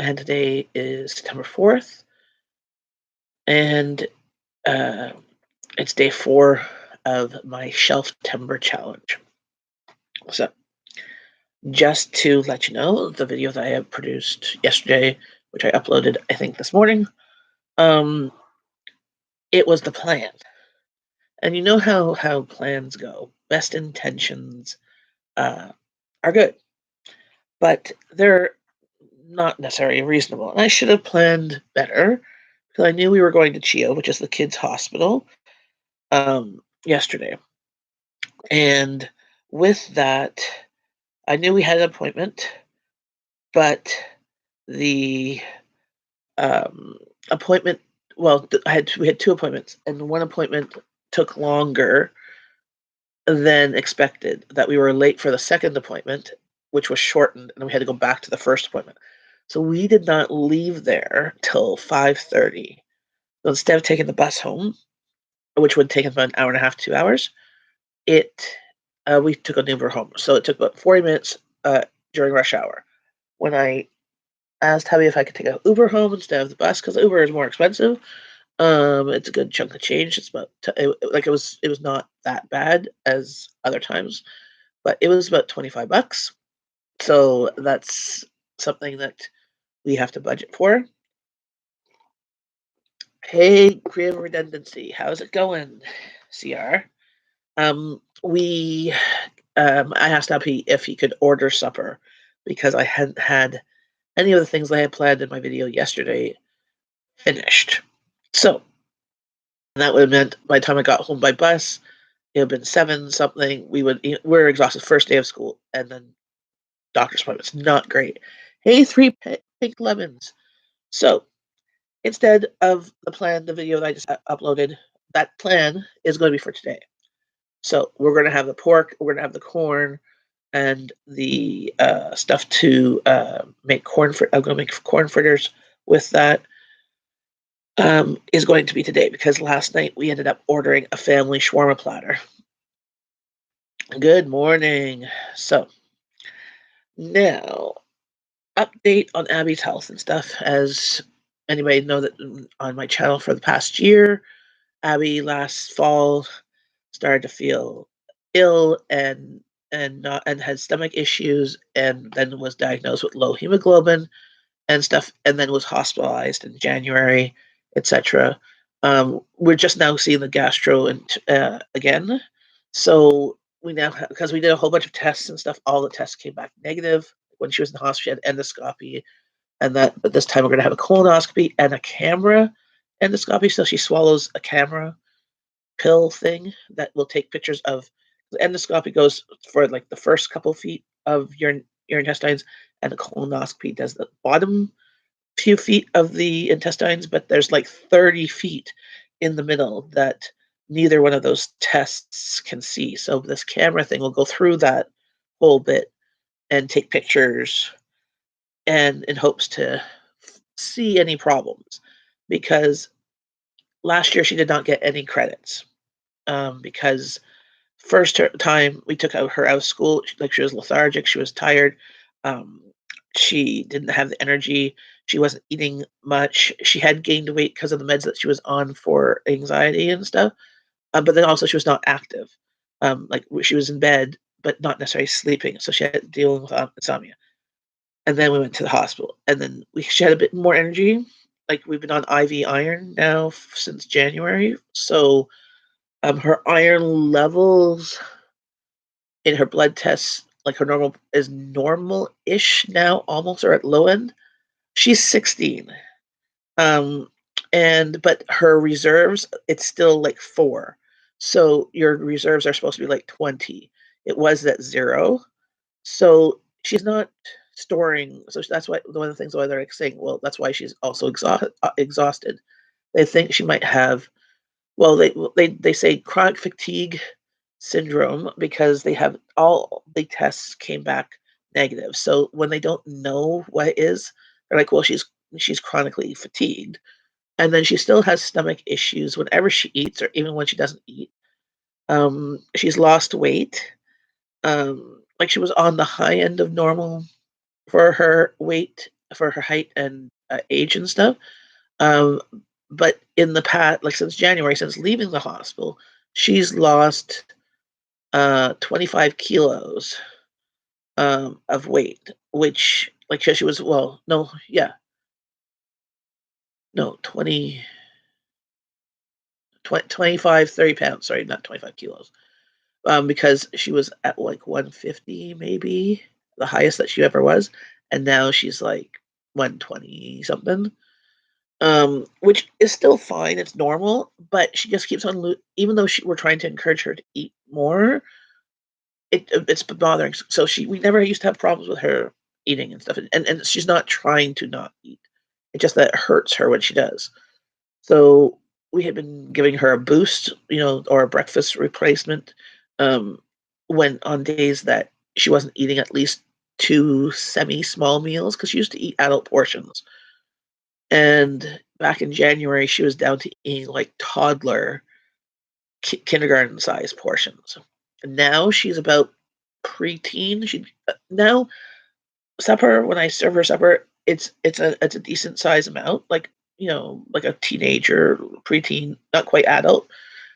and today is September 4th, and uh, it's day 4 of my Shelf Timber Challenge. So, just to let you know, the video that I have produced yesterday, which I uploaded, I think, this morning, um, it was the plan. And you know how plans go. Best intentions uh, are good, but they're not necessarily reasonable. And I should have planned better because I knew we were going to cheo, which is the kids' hospital, yesterday. And with that, I knew we had an appointment, but the um, appointment, well, we had two appointments, and one appointment took longer than expected. That we were late for the second appointment, which was shortened, and we had to go back to the first appointment. So we did not leave there till 5:30. So instead of taking the bus home, which would take about an hour and a half, 2 hours, it we took an Uber home. So it took about 40 minutes during rush hour. When I asked Hubby if I could take an Uber home instead of the bus, because Uber is more expensive. It's a good chunk of change. It's about it was not that bad as other times, but it was about $25. So that's something that we have to budget for. Hey, Creative Redundancy, how's it going, CR? We I asked Happy if he could order supper because I hadn't had any of the things I had planned in my video yesterday finished. So that would have meant by the time I got home by bus, it would have been 7 something. We're exhausted first day of school, and then doctor's appointments. Not great. Hey, three pink lemons. So instead of the video that I just uploaded, that plan is going to be for today. So we're going to have the pork, we're going to have the corn, and the stuff to make corn. I'm going to make corn fritters with that. Is going to be today because last night we ended up ordering a family shawarma platter. Good morning. So now update on Abby's health and stuff. As anybody know that on my channel for the past year, Abby last fall started to feel ill and had stomach issues, and then was diagnosed with low hemoglobin and stuff, and then was hospitalized in January, etc. We're just now seeing the gastro again, so we now because we did a whole bunch of tests and stuff, all the tests came back negative. When she was in the hospital, she had endoscopy, but this time we're going to have a colonoscopy and a camera endoscopy. So she swallows a camera pill thing that will take pictures of the endoscopy goes for like the first couple feet of your intestines, and the colonoscopy does the bottom few feet of the intestines, but there's like 30 feet in the middle that neither one of those tests can see. So this camera thing will go through that whole bit and take pictures and in hopes to see any problems, because last year she did not get any credits, because time we took her out of school, like she was lethargic, she was tired, um, she didn't have the energy, she wasn't eating much, she had gained weight because of the meds that she was on for anxiety and stuff, but then also she was not active, she was in bed but not necessarily sleeping, so she had dealing with insomnia. And then we went to the hospital, and then she had a bit more energy. Like we've been on IV iron now since January, so her iron levels in her blood tests, like her normal is normal-ish now, almost, or at low end. She's 16, um, but her reserves, it's still like 4. So your reserves are supposed to be like 20. It was at 0, so she's not storing. So that's why one of the things why they're like saying, well, that's why she's also exhausted. They think she might have. Well, they say chronic fatigue syndrome because they have all the tests came back negative. So when they don't know what it is, they're like, well, she's chronically fatigued, and then she still has stomach issues whenever she eats or even when she doesn't eat. She's lost weight. Like she was on the high end of normal for her weight for her height and age and stuff. Um, but in the past, like since January, since leaving the hospital, she's lost 25 kilos of weight, which like she was well, no, yeah, no, 25, 30 pounds. Sorry, not 25 kilos. Because she was at like 150, maybe the highest that she ever was, and now she's like 120 something. Which is still fine. It's normal, but she just keeps on even though we're trying to encourage her to eat more, it's been bothering. So we never used to have problems with her eating and stuff, and she's not trying to not eat. It's just that it hurts her when she does. So we had been giving her a boost, or a breakfast replacement, um, when on days that she wasn't eating at least two semi-small meals because she used to eat adult portions. And back in January, she was down to eating like toddler kindergarten size portions. And now she's about preteen. She now supper when I serve her supper, it's a decent size amount, like like a teenager, preteen, not quite adult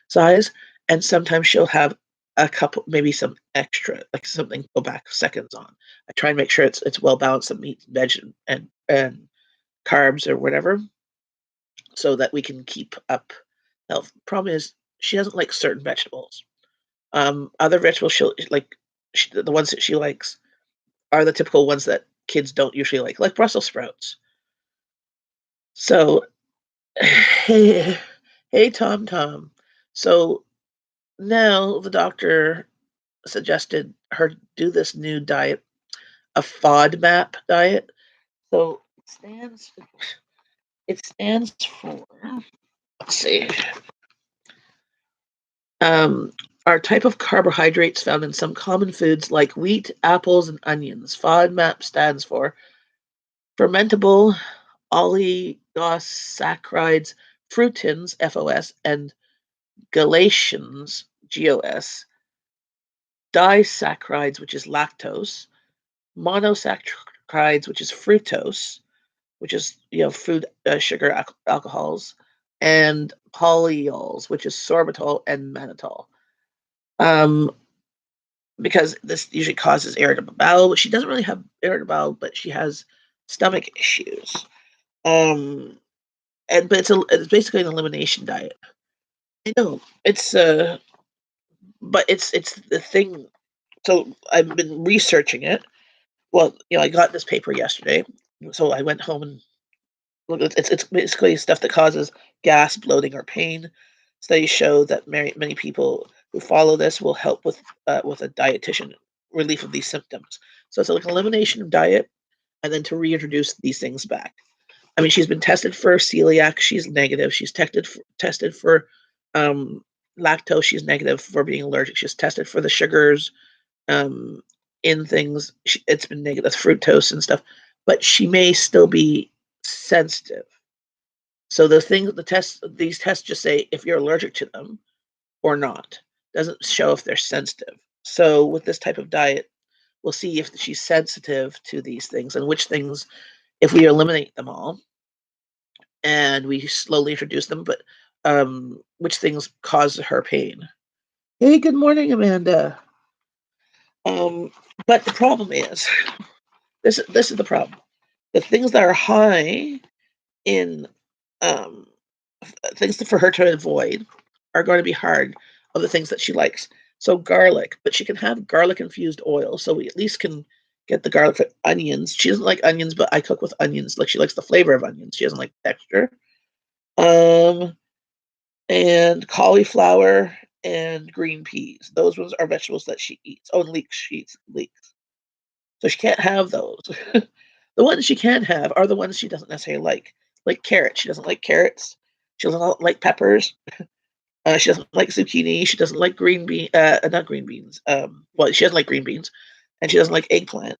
size. And sometimes she'll have a couple, maybe some extra, like something to go back seconds on. I try and make sure it's well balanced, of meat, veg, and carbs or whatever, so that we can keep up health. Problem is, she doesn't like certain vegetables. Other vegetables the ones that she likes are the typical ones that kids don't usually like Brussels sprouts. So, hey, hey, Tom, Tom. So now the doctor suggested her do this new diet, a FODMAP diet. So it stands for, let's see, um, are type of carbohydrates found in some common foods like wheat, apples, and onions. FODMAP stands for fermentable oligosaccharides, fructans, FOS, and Galatians, GOS, disaccharides, which is lactose, monosaccharides, which is fructose, which is food sugar alcohols, and polyols, which is sorbitol and mannitol. Um, because this usually causes irritable bowel. She doesn't really have irritable bowel, but she has stomach issues. Um, but it's basically an elimination diet. I know but it's the thing. So I've been researching it. Well, I got this paper yesterday, so I went home and looked. It's basically stuff that causes gas, bloating, or pain. Studies show that many people who follow this will help with a dietitian relief of these symptoms. So it's like an elimination diet, and then to reintroduce these things back. I mean, she's been tested for celiac. She's negative. She's tested for um, lactose. She's negative for being allergic. She's tested for the sugars um, in things. It's been negative, fructose and stuff, but she may still be sensitive. So these tests just say if you're allergic to them or not. Doesn't show if they're sensitive. So with this type of diet, we'll see if she's sensitive to these things and which things, if we eliminate them all and we slowly introduce them, but which things cause her pain. Hey, good morning, Amanda. Um, but the problem is, this is the problem. The things that are high in um, things for her to avoid are going to be hard of the things that she likes. So garlic, but she can have garlic infused oil, so we at least can get the garlic for onions. She doesn't like onions, but I cook with onions. Like she likes the flavor of onions. She doesn't like the texture. Um, and cauliflower and green peas. Those ones are vegetables that she eats. Oh, and leeks. She eats leeks. So she can't have those. The ones she can have are the ones she doesn't necessarily like carrots. She doesn't like carrots. She doesn't like peppers. She doesn't like zucchini. She doesn't like not green beans. Well, she doesn't like green beans, and she doesn't like eggplant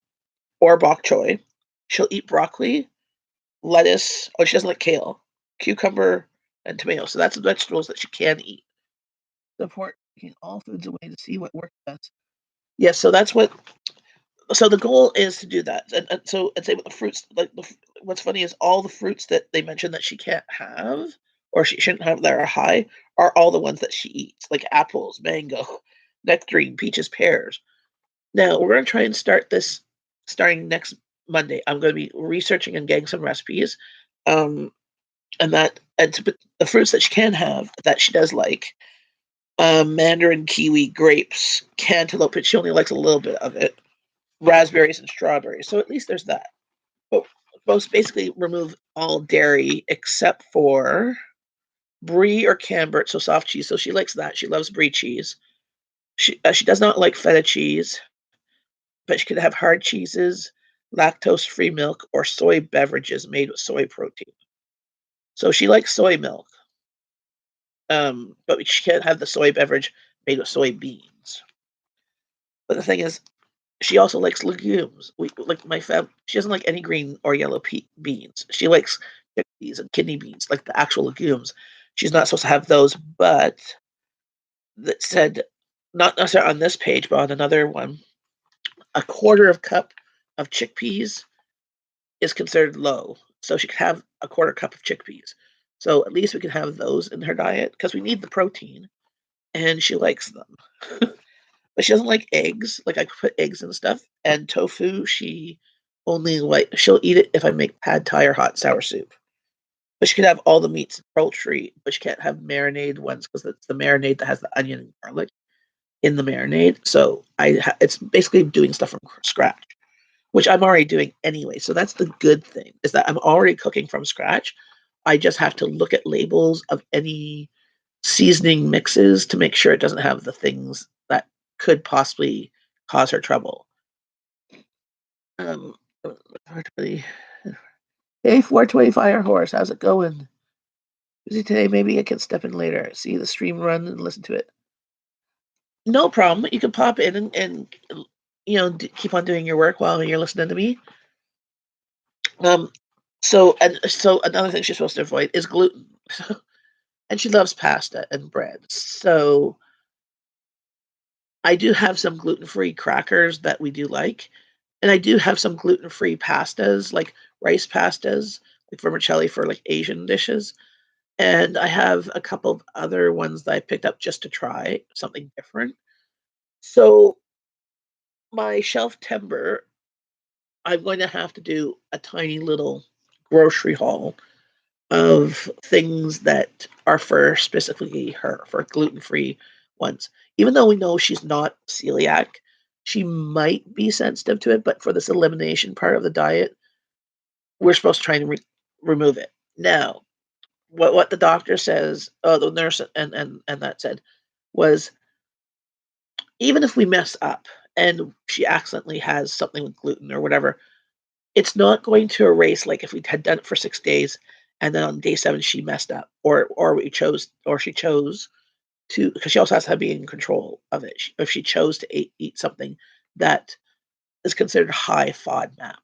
or bok choy. She'll eat broccoli, lettuce. Oh, she doesn't like kale, cucumber, and tomato. So that's the vegetables that she can eat. Support taking all foods away to see what works best. Yes, so that's what So the goal is to do that, and say with the fruits, like what's funny is all the fruits that they mentioned that she can't have or she shouldn't have that are high are all the ones that she eats, like apples, mango, nectarine, peaches, pears. Now we're gonna try and start this starting next Monday. I'm gonna be researching and getting some recipes, um, and to put the fruits that she can have that she does like, mandarin, kiwi, grapes, cantaloupe, but she only likes a little bit of it, raspberries and strawberries. So at least there's that. But most basically remove all dairy except for brie or camembert, so soft cheese. So she likes that. She loves brie cheese. She does not like feta cheese, but she could have hard cheeses, lactose-free milk, or soy beverages made with soy protein. So she likes soy milk, but she can't have the soy beverage made with soybeans. But the thing is, she also likes legumes. We like my fam she doesn't like any green or yellow beans. She likes chickpeas and kidney beans, like the actual legumes. She's not supposed to have those, but that said, not necessarily on this page, but on another one, a quarter of cup of chickpeas is considered low. So she could have a quarter cup of chickpeas. So at least we can have those in her diet because we need the protein and she likes them. But she doesn't like eggs. Like I put eggs and stuff. And tofu, she only like she'll eat it if I make pad thai or hot sour soup. But she can have all the meats and poultry, but she can't have marinated ones because it's the marinade that has the onion and garlic in the marinade. So it's basically doing stuff from scratch, which I'm already doing anyway. So that's the good thing is that I'm already cooking from scratch. I just have to look at labels of any seasoning mixes to make sure it doesn't have the things that could possibly cause her trouble. Um, hey, 425 horse, how's it going? Busy today? Maybe I can step in later. See the stream run and listen to it. No problem. You can pop in and keep on doing your work while you're listening to me. Um, so another thing she's supposed to avoid is gluten, and she loves pasta and bread. So I do have some gluten-free crackers that we do like, and I do have some gluten-free pastas, like rice pastas, like vermicelli for like Asian dishes. And I have a couple of other ones that I picked up just to try something different. So my shelf timber, I'm going to have to do a tiny little grocery haul of things that are for specifically her, for gluten-free ones. Even though we know she's not celiac, she might be sensitive to it, but for this elimination part of the diet, we're supposed to try and remove it. Now, what the doctor says, the nurse and that said was even if we mess up and she accidentally has something with gluten or whatever, it's not going to erase like if we had done it for 6 days and then on day 7 she messed up or she chose to because she also has to be in control of it. If she chose to eat something that is considered high FODMAP,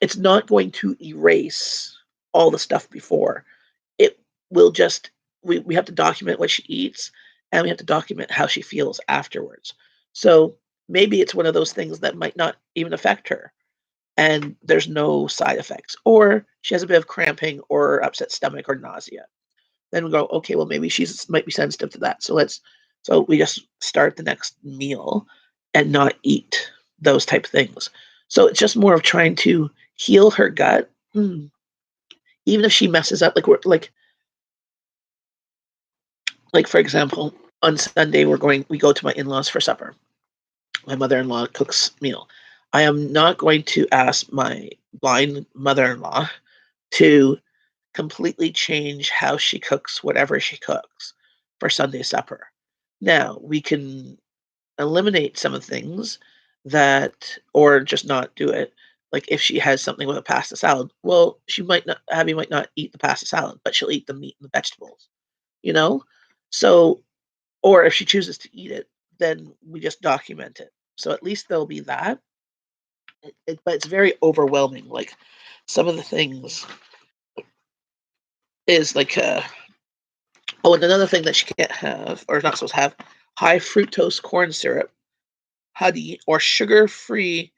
it's not going to erase all the stuff before. It will just we have to document what she eats and we have to document how she feels afterwards. So maybe it's one of those things that might not even affect her and there's no side effects, or she has a bit of cramping or upset stomach or nausea. Then we go, okay, well maybe she's might be sensitive to that. So we just start the next meal and not eat those type of things. So it's just more of trying to heal her gut. Even if she messes up, like for example, on Sunday we go to my in-laws for supper. My mother-in-law cooks meal. I am not going to ask my blind mother-in-law to completely change how she cooks whatever she cooks for Sunday supper. Now, we can eliminate some of the things that or just not do it. Like if she has something with a pasta salad, well, she might not Abby might not eat the pasta salad, but she'll eat the meat and the vegetables, you know? So or if she chooses to eat it, then we just document it. So at least there'll be that. But it's very overwhelming. Like some of the things is like oh, and another thing that she can't have or not supposed to have high fructose corn syrup honey, or sugar-free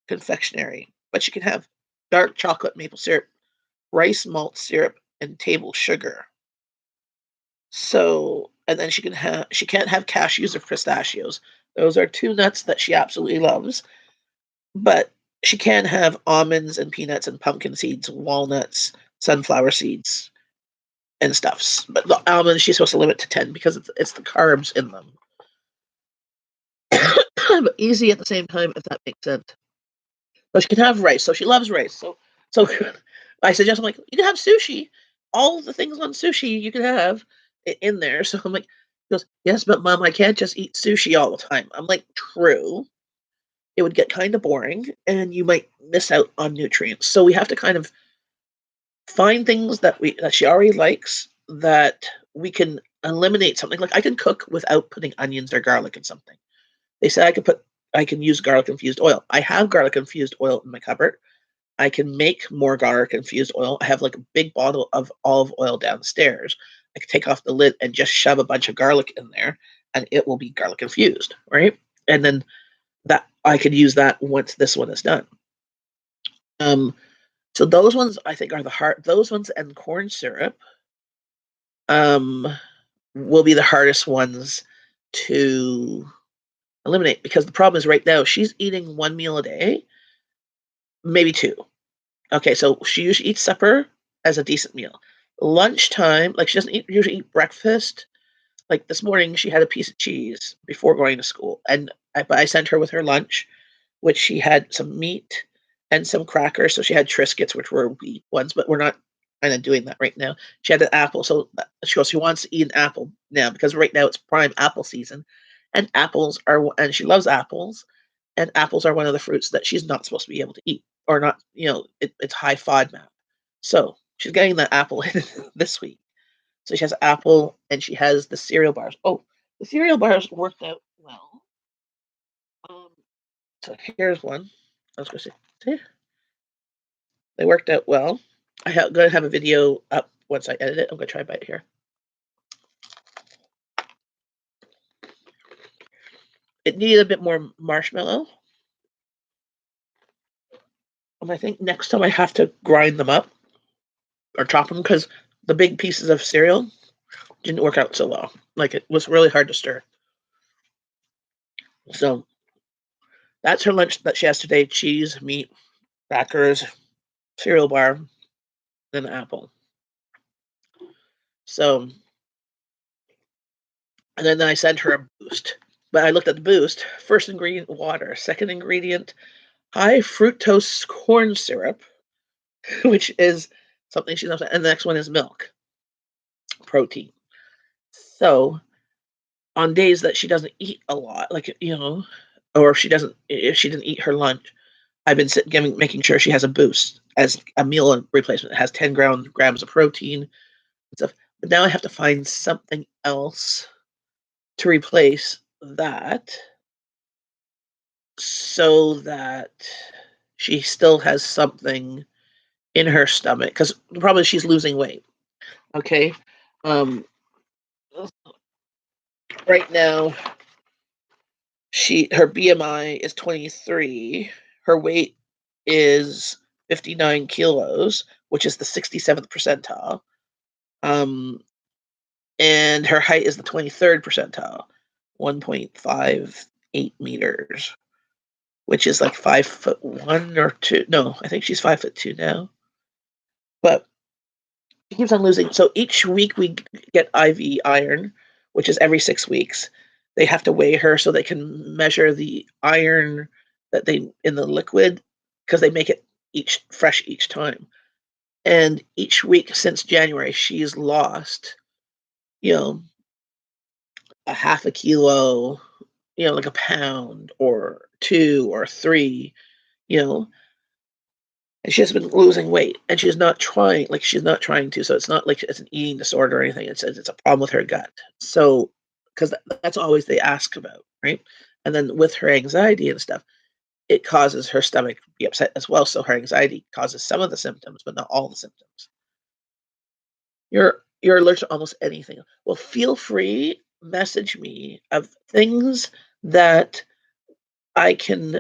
confectionery. But she can have dark chocolate maple syrup, rice malt syrup, and table sugar. So, and then she can't have cashews or pistachios. Those are two nuts that she absolutely loves. But she can have almonds and peanuts and pumpkin seeds, walnuts, sunflower seeds, and stuffs. But the almonds she's supposed to limit to 10 because it's the carbs in them. But easy at the same time, if that makes sense. So she can have rice. So she loves rice. So I suggest, I'm like, you can have sushi. All the things on sushi you can have in there. So I'm like, she goes, yes, but mom, I can't just eat sushi all the time. I'm like, true. It would get kind of boring and you might miss out on nutrients. So we have to kind of find things that she already likes, that we can eliminate something. Like I can cook without putting onions or garlic in something. They said I can use garlic infused oil. I have garlic infused oil in my cupboard. I can make more garlic infused oil. I have like a big bottle of olive oil downstairs. I can take off the lid and just shove a bunch of garlic in there and it will be garlic infused, right? And then that I could use that once this one is done. Um, so those ones I think are the hard. Those ones and corn syrup um, will be the hardest ones to eliminate, because the problem is right now she's eating one meal a day, maybe two. Okay, so she usually eats supper as a decent meal. Lunchtime, like she doesn't usually eat breakfast. Like this morning, she had a piece of cheese before going to school, and I sent her with her lunch, which she had some meat and some crackers. So she had Triscuits, which were wheat ones, but we're not kind of doing that right now. She had an apple, so she goes, she wants to eat an apple now because right now it's prime apple season, and and she loves apples, and apples are one of the fruits that she's not supposed to be able to eat, or not. It's high FODMAP, so she's getting the apple this week. So she has apple, and she has the cereal bars. Oh, the cereal bars worked out well. Um, so here's one. I was going to say, see, they worked out well. Going to have a video up once I edit it. I'm going to try a bite here. It needed a bit more marshmallow. And I think next time I have to grind them up or chop them, because the big pieces of cereal didn't work out so well. Like it was really hard to stir. So that's her lunch that she has today: cheese, meat, crackers, cereal bar, then an apple. So, and then I sent her a boost. But I looked at the boost. First ingredient, water. Second ingredient, high fructose corn syrup, which is something she loves. And the next one is milk, protein. So on days that she doesn't eat a lot, or if she didn't eat her lunch, I've been making sure she has a boost as a meal replacement. It has 10 grams of protein and stuff. But now I have to find something else to replace that, so that she still has something in her stomach. Because the problem is she's losing weight. Okay. Um, right now, her BMI is 23. Her weight is 59 kilos, which is the 67th percentile. Um, and her height is the 23rd percentile, 1.58 meters, which is like 5'1" or 2. No, I think she's 5'2" now. But she keeps on losing. So each week we get IV iron, which is every 6 weeks. They have to weigh her so they can measure the iron that they in the liquid, because they make it fresh each time. And each week since January, she's lost, you know, a half a kilo, like a pound or two or three, you know, and she has been losing weight, and she's not trying to. So it's not like it's an eating disorder or anything. It's a problem with her gut. So, because that's always they ask about, right? And then with her anxiety and stuff, it causes her stomach to be upset as well. So her anxiety causes some of the symptoms, but not all the symptoms. You're allergic to almost anything. Well, feel free, message me of things that I can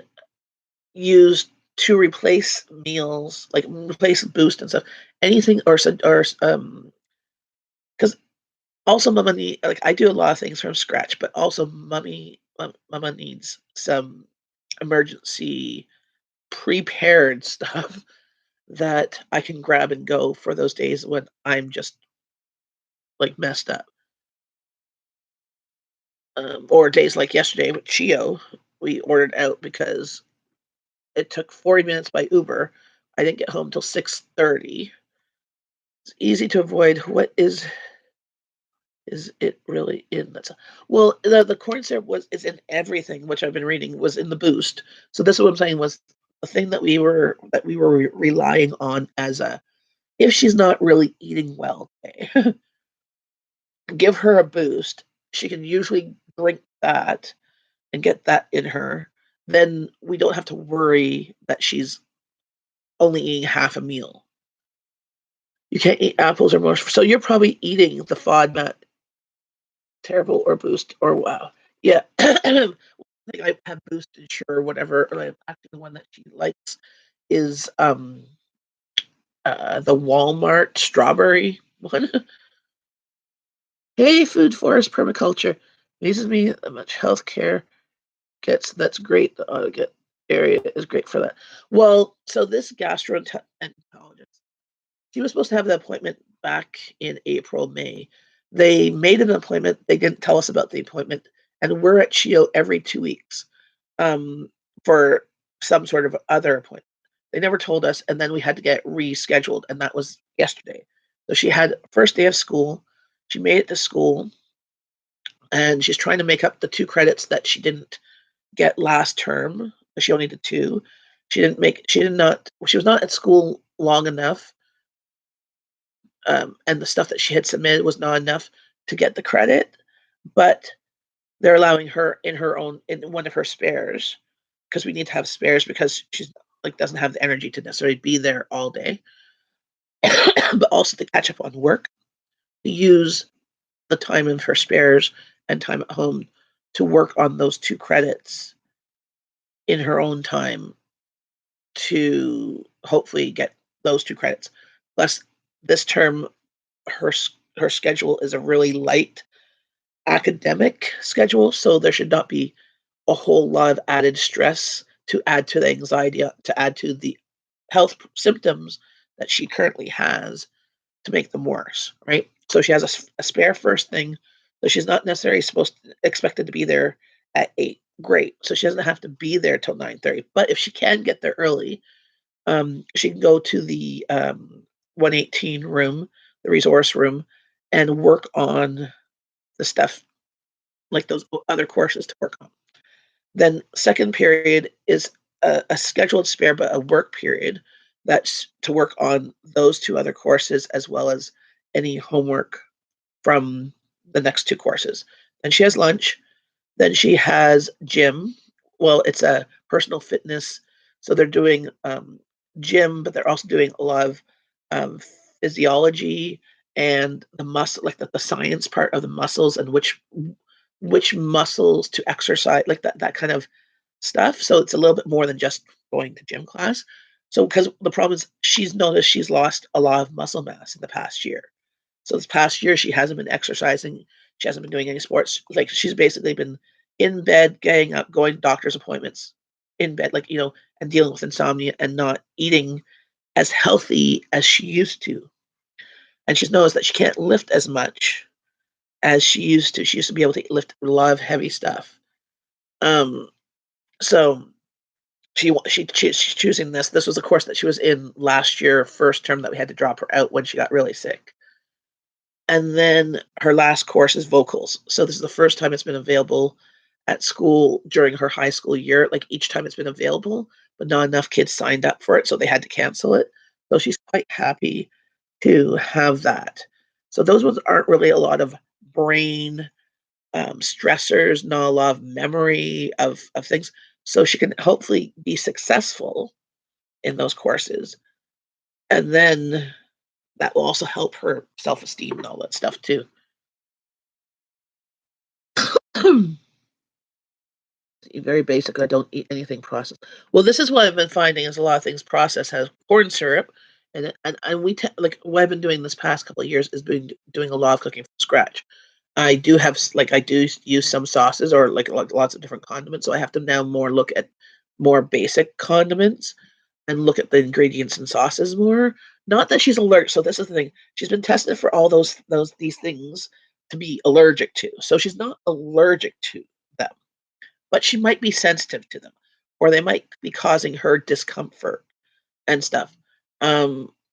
use to replace meals, like replace Boost and stuff. Anything or because also Mama need like I do a lot of things from scratch, but also Mama needs some emergency prepared stuff that I can grab and go for those days when I'm just like messed up. Or days like yesterday with cheo, we ordered out because it took 40 minutes by Uber. I didn't get home till 6:30. It's easy to avoid. What is it really in? Well, the corn syrup is in everything, which I've been reading was in the Boost. So this is what I'm saying was the thing that we were relying on as a if she's not really eating well today, give her a Boost. She can usually drink that and get that in her. Then we don't have to worry that she's only eating half a meal. You can't eat apples or mush. So you're probably eating the FODMAP terrible or Boost or wow. Yeah. I think I have Boost and Sure whatever. Or actually the one that she likes is the Walmart strawberry one. Hey, food forest permaculture. Amazes me how much healthcare gets. That's great. The auto get area is great for that. Well, so this gastroenterologist, she was supposed to have the appointment back in April, May. They made an appointment. They didn't tell us about the appointment, and we're at cheo every 2 weeks um, for some sort of other appointment. They never told us, and then we had to get rescheduled, and that was yesterday. So she had first day of school. She made it to school, and she's trying to make up the 2 credits that she didn't get last term. She only did two. She didn't make. She did not. She was not at school long enough, and the stuff that she had submitted was not enough to get the credit. But they're allowing her in her own in one of her spares because we need to have spares because she's like doesn't have the energy to necessarily be there all day, but also to catch up on work, to use the time of her spares and time at home to work on those 2 credits in her own time to hopefully get those 2 credits. Plus, this term, her schedule is a really light academic schedule, so there should not be a whole lot of added stress to add to the anxiety, to add to the health symptoms that she currently has to make them worse, right? So she has a spare first thing, so she's not necessarily expected to be there at 8. Great, so she doesn't have to be there till 9:30. But if she can get there early, she can go to the 118 room, the resource room, and work on the stuff like those other courses to work on. Then second period is a scheduled spare, but a work period that's to work on those 2 other courses as well as any homework from the next 2 courses. Then she has lunch. Then she has gym. Well, it's a personal fitness, so they're doing gym, but they're also doing a lot of um, physiology and the muscle, like the science part of the muscles and which muscles to exercise, like that kind of stuff. So it's a little bit more than just going to gym class. So because the problem is she's noticed she's lost a lot of muscle mass in the past year. So this past year she hasn't been exercising. She hasn't been doing any sports. Like she's basically been in bed, getting up, going to doctor's appointments, in bed, like and dealing with insomnia and not eating as healthy as she used to. And she's noticed that she can't lift as much as she used to. She used to be able to lift a lot of heavy stuff. Um, so she's choosing this. This was a course that she was in last year, first term that we had to drop her out when she got really sick. And then her last course is vocals. So this is the first time it's been available at school during her high school year. Like each time it's been available, but not enough kids signed up for it, so they had to cancel it. So she's quite happy to have that. So those ones aren't really a lot of brain stressors, not a lot of memory of things. So she can hopefully be successful in those courses. And then that will also help her self-esteem and all that stuff too. eat very basic. I don't eat anything processed. Well, this is what I've been finding is a lot of things processed has corn syrup, and like what I've been doing this past couple of years is been doing a lot of cooking from scratch. I do have like I do use some sauces or like lots of different condiments, so I have to now more look at more basic condiments and look at the ingredients and sauces more. Not that she's allergic. So this is the thing. She's been tested for all these things to be allergic to. So she's not allergic to them, but she might be sensitive to them, or they might be causing her discomfort and stuff.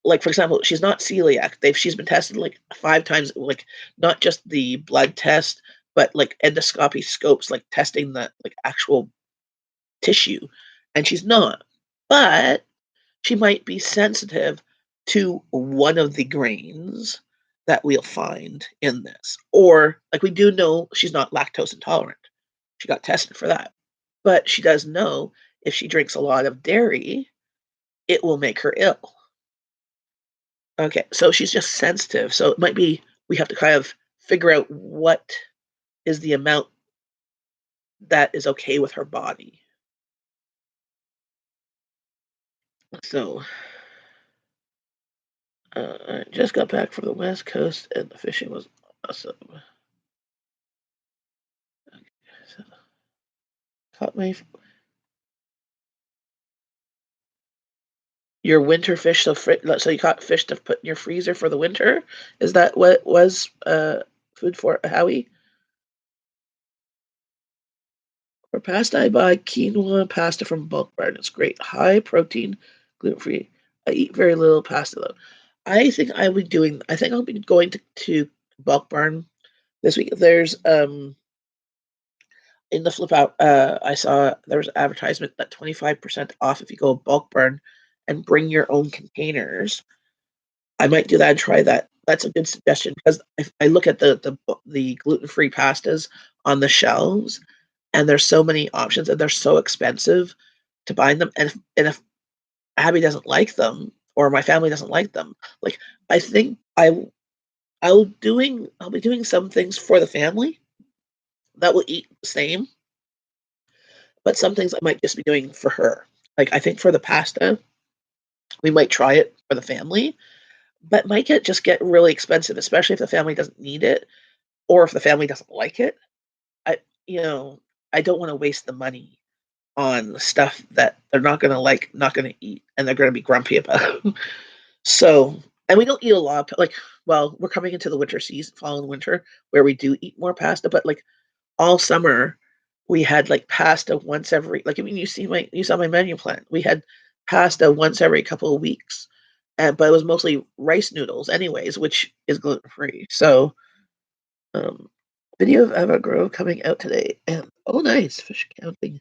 Like for example, she's not celiac. She's been tested like 5 times, like not just the blood test, but like endoscopy scopes, like testing the like actual tissue, and she's not. But she might be sensitive to one of the grains that we'll find in this. Or, like, we do know she's not lactose intolerant. She got tested for that. But she does know if she drinks a lot of dairy, it will make her ill. Okay, so she's just sensitive. So it might be we have to kind of figure out what is the amount that is okay with her body. So I just got back from the West Coast and the fishing was awesome. So, caught my your winter fish. So you caught fish to put in your freezer for the winter. Is that what was food for Howie? For pasta, I buy quinoa pasta from Bulk Barn. It's great, high protein, gluten free. I eat very little pasta though. I think I will be doing. I think I'll be going to Bulk Barn this week. There's in the flip out, I saw there was an advertisement that 25% off if you go bulk burn and bring your own containers. I might do that and try that. That's a good suggestion because if I look at the gluten free pastas on the shelves, and there's so many options, and they're so expensive to buy them. And if Abby doesn't like them, or my family doesn't like them, like I think I'll be doing some things for the family that will eat the same, but some things I might just be doing for her. Like I think for the pasta, we might try it for the family, but might just get really expensive, especially if the family doesn't need it or if the family doesn't like it. I you know, I don't want to waste the money on stuff that they're not gonna like, not gonna eat, and they're gonna be grumpy about. So, and we don't eat a lot. Like, well, we're coming into the winter season, fall and winter, where we do eat more pasta. But like all summer we had like pasta once every like I mean you saw my menu plan. We had pasta once every couple of weeks. But it was mostly rice noodles anyways, which is gluten free. So um video of Ava Grove coming out today and oh nice fish counting.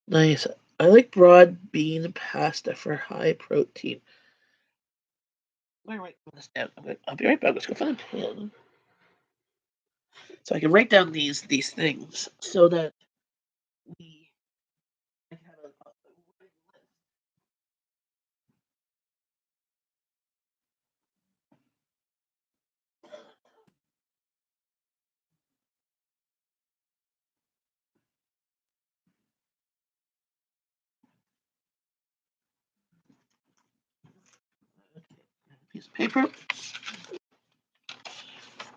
Nice. I like broad bean pasta for high protein. I'm gonna write this down. I'll be right back. Let's go find a pen so I can write down these things so that we I can have a piece of paper.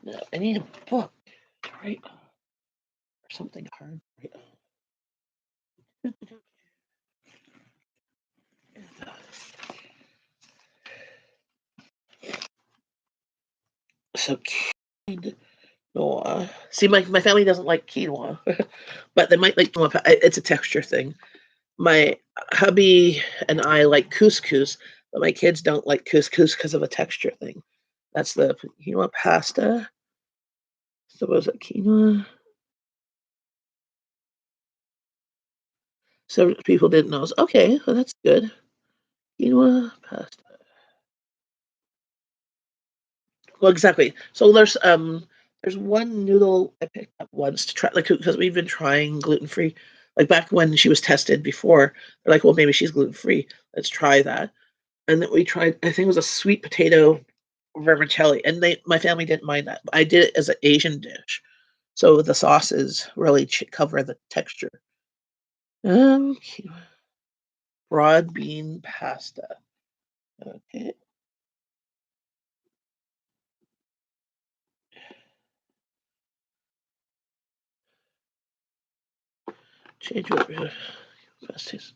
Now I need a book to write or something hard. To So quinoa. See, my family doesn't like quinoa, but they might like quinoa. It's a texture thing. My hubby and I like couscous, but my kids don't like couscous because of a texture thing. That's the quinoa pasta. So was it quinoa? So people didn't know. Okay, well that's good. Quinoa pasta. Well, exactly. So there's one noodle I picked up once to try like because we've been trying gluten free. Like back when she was tested before, they're like, well, maybe she's gluten free. Let's try that. And then we tried. I think it was a sweet potato vermicelli, and my family didn't mind that. I did it as an Asian dish, so the sauces really cover the texture. Um, broad bean pasta. Okay, change what resources.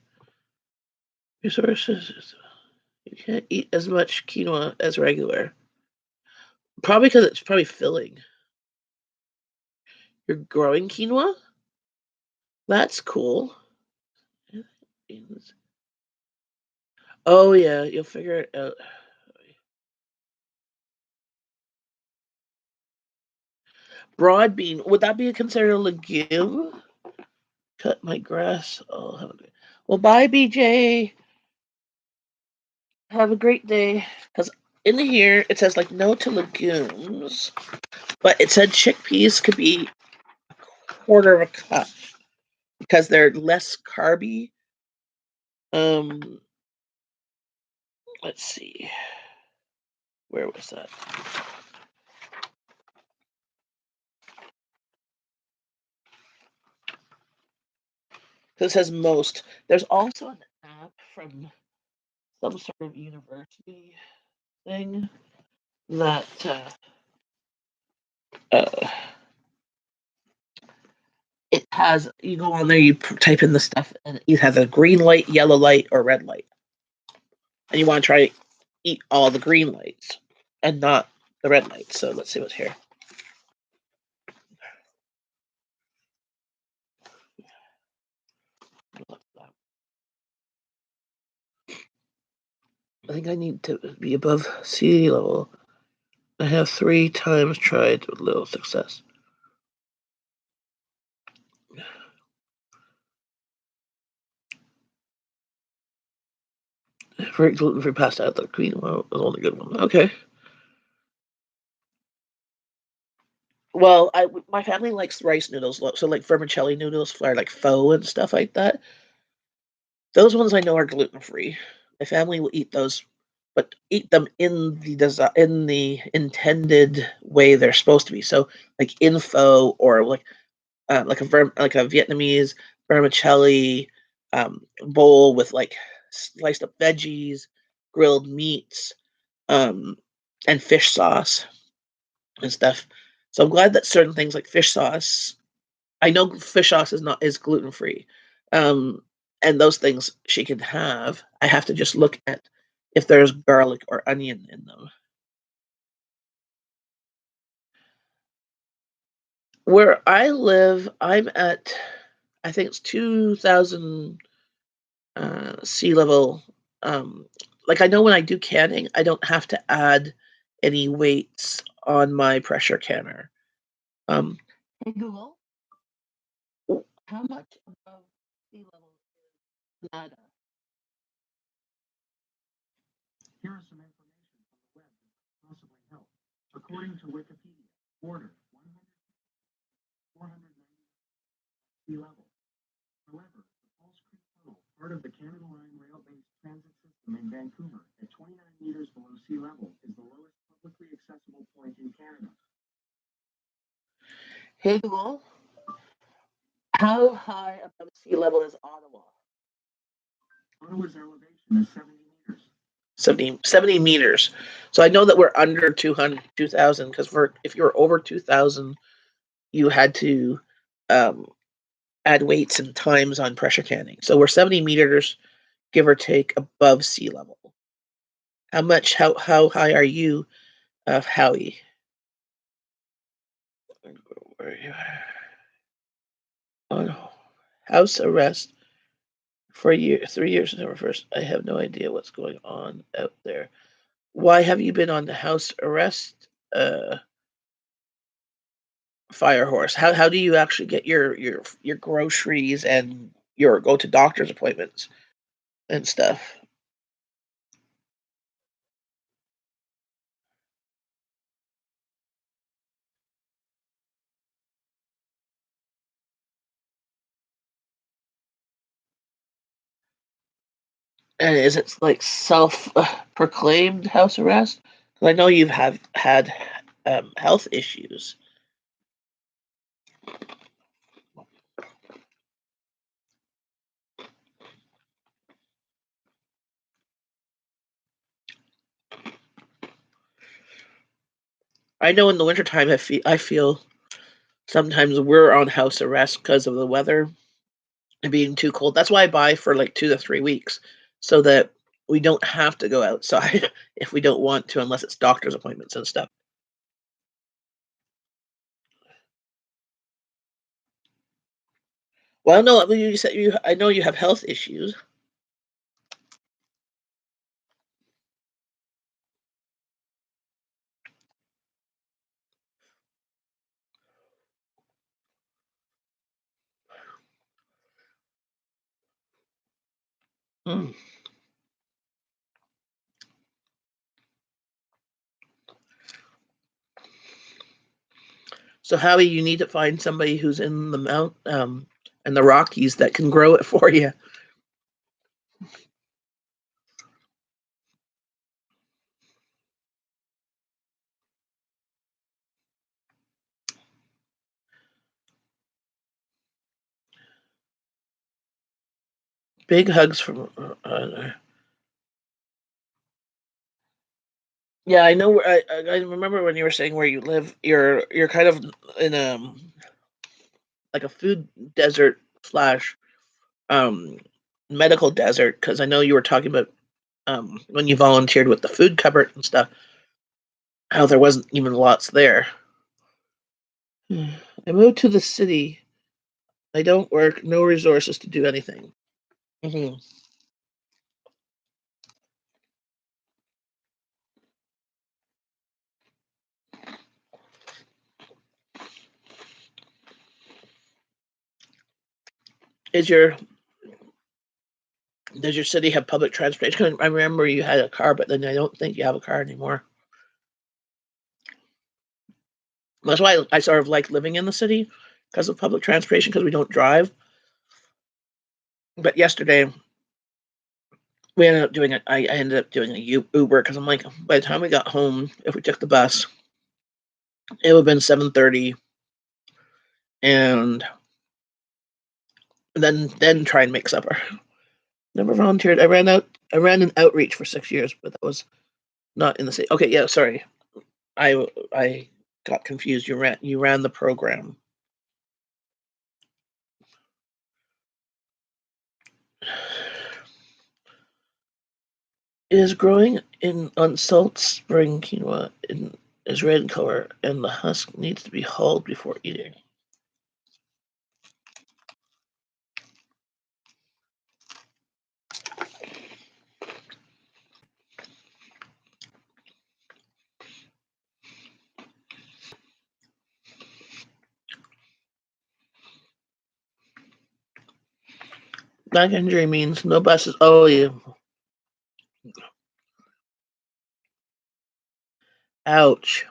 You can't eat as much quinoa as regular. Probably because it's probably filling. You're growing quinoa? That's cool. Oh yeah, you'll figure it out. Broad bean, would that be considered a legume? Cut my grass. Oh, have a good. Well, bye, BJ. Have a great day. Because in here it says like no to legumes, but it said chickpeas could be a quarter of a cup because they're less carby. Um, let's see, where was that? Because it says most. There's also an app from some sort of university thing that uh, it has. You go on there, you type in the stuff, and it has a green light, yellow light, or red light, and you want to try to eat all the green lights and not the red lights. So let's see what's here. I think I need to be above sea level. I have 3 times tried with little success. For gluten-free pasta, the green one was the only good one. Okay. Well, my family likes rice noodles, so like vermicelli noodles for like pho and stuff like that. Those ones I know are gluten free. My family will eat those, but eat them in in the intended way they're supposed to be. So like in pho or like a Vietnamese vermicelli bowl with like sliced up veggies, grilled meats, um, and fish sauce and stuff. So I'm glad that certain things like fish sauce. I know fish sauce is gluten free, um, and those things she can have. I have to just look at if there's garlic or onion in them. Where I live, I'm at I think it's 2,000 sea level. Um, like I know when I do canning, I don't have to add any weights on my pressure canner. Um, hey Google, how much above sea level is Canada? Here is some information from the web that could possibly help. According to Wikipedia, border 490 sea level. However, the False Creek Tunnel, part of the Canada Line rail-based transit system in Vancouver, at 29 meters below sea level, is the lowest publicly accessible point in Canada. Hey Google, how high above sea level is Ottawa? Ottawa's elevation is 70 meters. 70 meters. So I know that we're under 2,000 because if you were over 2,000, you had to um, add weights and times on pressure canning. So we're 70 meters, give or take, above sea level. How high are you, Howie? Where are you? On house arrest for a year, 3 years, November 1st. I have no idea what's going on out there. Why have you been on the house arrest, Fire Horse? How do you actually get your groceries and your go to doctor's appointments and stuff? And is it like self proclaimed house arrest? I know you've had health issues. I know in the wintertime I feel sometimes we're on house arrest because of the weather and being too cold. That's why I buy for like 2 to 3 weeks so that we don't have to go outside if we don't want to, unless it's doctor's appointments and stuff. Well, no, I mean, you said I know you have health issues. Mm. So, Howie, you need to find somebody who's in the and the Rockies that can grow it for you. Big hugs from. Yeah, I know. I remember when you were saying where you live. You're kind of in like a food desert slash um medical desert, because I know you were talking about when you volunteered with the food cupboard and stuff, how there wasn't even lots there. I moved to the city. I don't work, no resources to do anything. Hmm. Is your Does your city have public transportation? I remember you had a car, but then I don't think you have a car anymore. That's why I sort of like living in the city because of public transportation, because we don't drive. But yesterday we ended up doing it. I ended up doing a Uber because I'm like, by the time we got home, if we took the bus, it would have been 7:30, and then try and make supper. Never volunteered. I ran an outreach for 6 years, but that was not in the city. Okay, yeah, sorry. I got confused. You ran the program. It is growing in on salt spring quinoa is red in color, and the husk needs to be hulled before eating. Back injury means no buses. Oh, yeah. Ouch.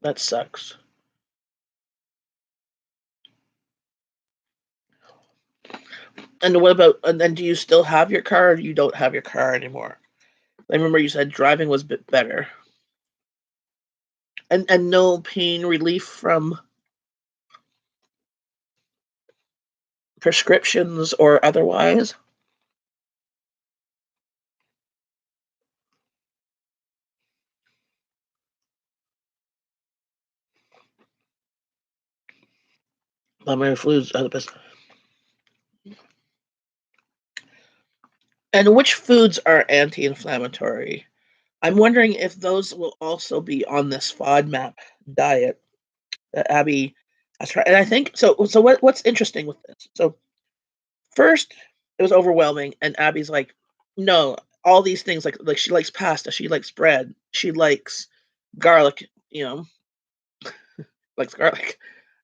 That sucks. And what about, and then do you still have your car, or you don't have your car anymore? I remember you said driving was a bit better. And no pain relief from prescriptions or otherwise? My flu's out of business. And which foods are anti-inflammatory? I'm wondering if those will also be on this FODMAP diet that Abby has tried. And I think so. So what's interesting with this? So first, it was overwhelming, and Abby's like, "No, all these things like she likes pasta, she likes bread, she likes garlic, likes garlic,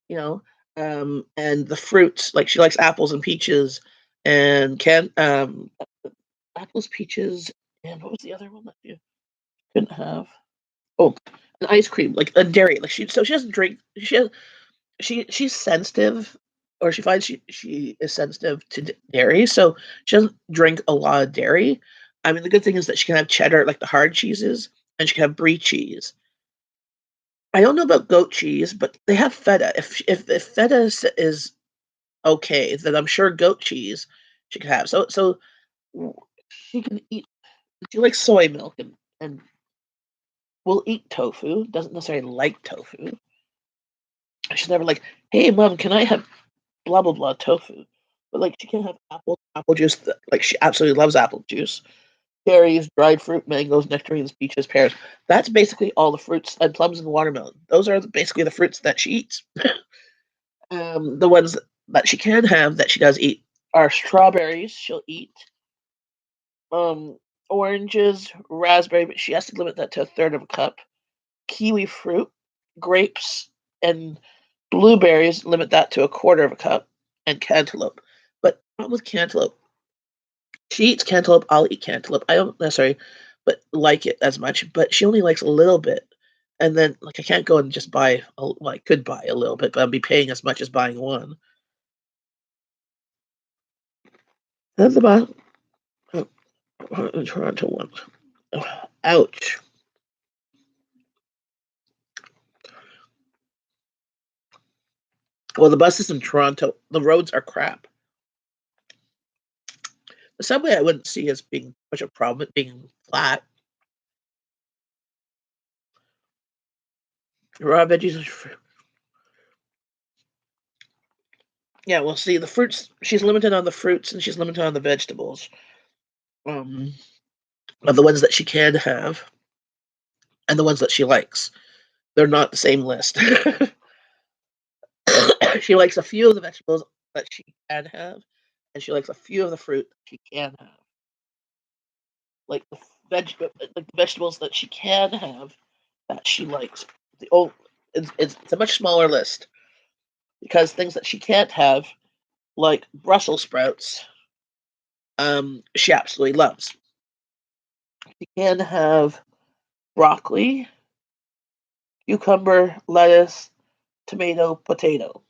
you know, and the fruits, like she likes apples and peaches, and can apples, peaches, and what was the other one that you couldn't have? Oh, an ice cream, like a dairy. Like she doesn't drink. she's sensitive, or she finds she is sensitive to dairy, so she doesn't drink a lot of dairy. I mean, the good thing is that she can have cheddar, like the hard cheeses, and she can have brie cheese. I don't know about goat cheese, but they have feta. If feta is okay, then I'm sure goat cheese she can have. So she can eat. She likes soy milk and will eat tofu. Doesn't necessarily like tofu. She's never like, hey mom, can I have blah blah blah tofu? But like she can have apple juice. Like she absolutely loves apple juice. Berries, dried fruit, mangoes, nectarines, peaches, pears. That's basically all the fruits and plums and watermelon. Those are basically the fruits that she eats. The ones that she can have that she does eat are strawberries. She'll eat um, oranges, raspberry, but she has to limit that to a third of a cup. Kiwi fruit, grapes, and blueberries, limit that to a quarter of a cup, and cantaloupe. But not with cantaloupe. She eats cantaloupe, I'll eat cantaloupe. I don't necessarily but like it as much, but she only likes a little bit. And then like I can't go and just buy well, I could buy a little bit, but I'd be paying as much as buying one. That's about Toronto one. Ouch. Well, the buses in Toronto, the roads are crap. The subway I wouldn't see as being much a problem, it being flat. Raw veggies. Yeah, well, see, the fruits, she's limited on the fruits and she's limited on the vegetables. Um, of the ones that she can have and the ones that she likes. They're not the same list. She likes a few of the vegetables that she can have, and she likes a few of the fruit that she can have. Like the vegetables that she can have that she likes. The old, it's a much smaller list because things that she can't have, like Brussels sprouts, she absolutely loves. She can have broccoli, cucumber, lettuce, tomato, potato.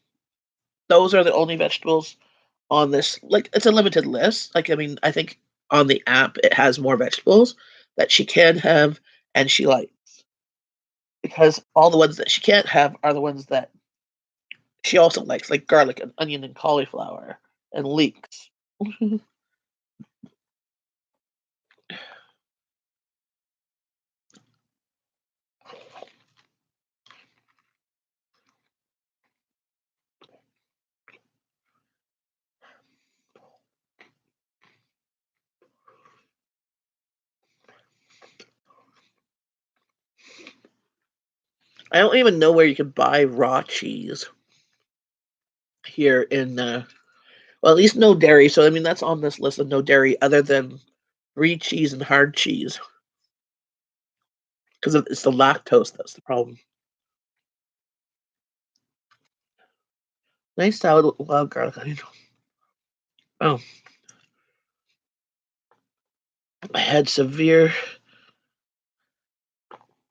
Those are the only vegetables on this. Like it's a limited list. Like I mean, I think on the app it has more vegetables that she can have and she likes because all the ones that she can't have are the ones that she also likes, like garlic and onion and cauliflower and leeks. I don't even know where you can buy raw cheese here in well, at least no dairy. So I mean that's on this list of no dairy other than brie cheese and hard cheese because it's the lactose that's the problem. Nice salad with wild garlic. Oh, I had severe.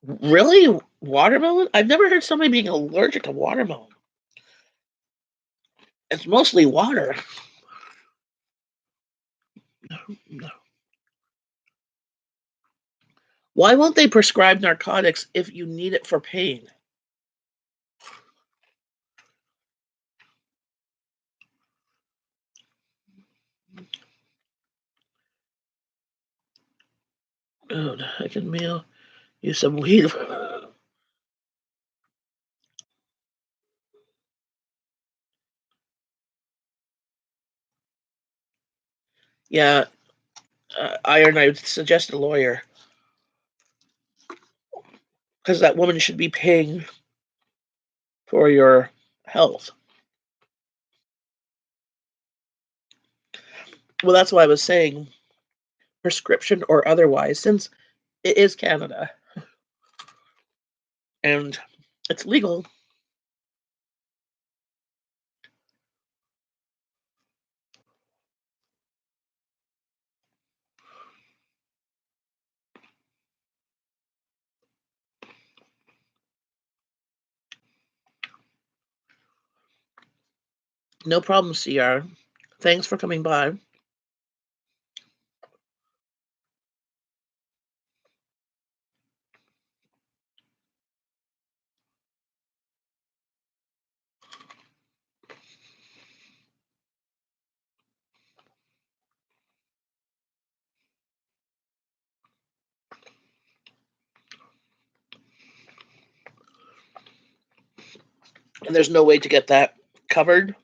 Really? Watermelon? I've never heard somebody being allergic to watermelon. It's mostly water. Why won't they prescribe narcotics if you need it for pain? Oh, I can mail you some weed. Yeah, iron. I would suggest a lawyer because that woman should be paying for your health. Well, that's why I was saying prescription or otherwise, since it is Canada and it's legal. No problem, CR. Thanks for coming by. And there's no way to get that covered.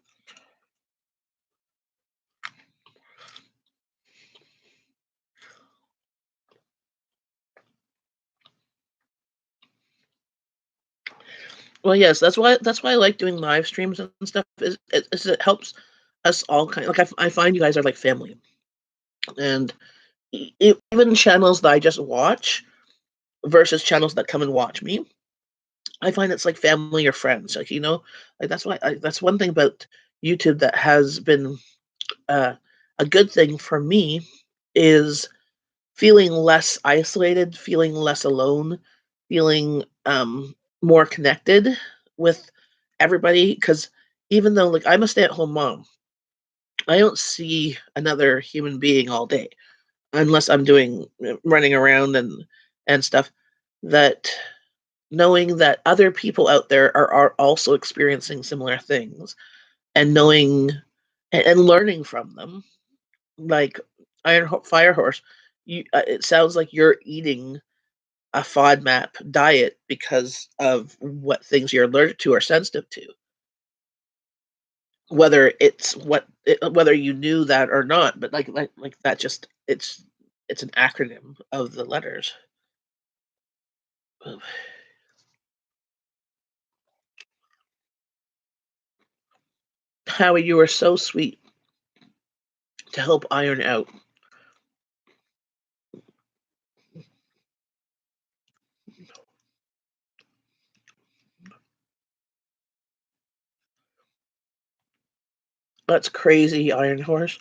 Well, yes, that's why I like doing live streams and stuff. Is it helps us all kind of like I find you guys are like family, and even channels that I just watch versus channels that come and watch me. I find it's like family or friends, like like that's one thing about YouTube that has been uh, a good thing for me is feeling less isolated, feeling less alone, feeling more connected with everybody. Because even though like I'm a stay-at-home mom, I don't see another human being all day unless I'm doing running around and stuff. That knowing that other people out there are also experiencing similar things and knowing and learning from them, like Fire Horse, it sounds like you're eating a FODMAP diet because of what things you're allergic to or sensitive to. Whether whether you knew that or not, but like that just it's an acronym of the letters. Howie, you were so sweet to help iron out. That's crazy, Iron Horse.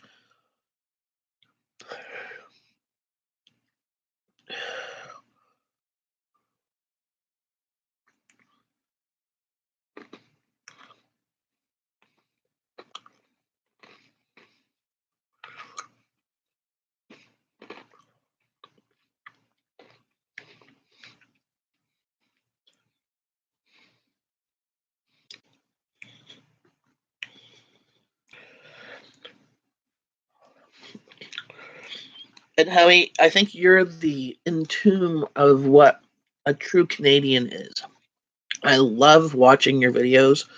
And Howie, I think you're the in tune of what a true Canadian is. I love watching your videos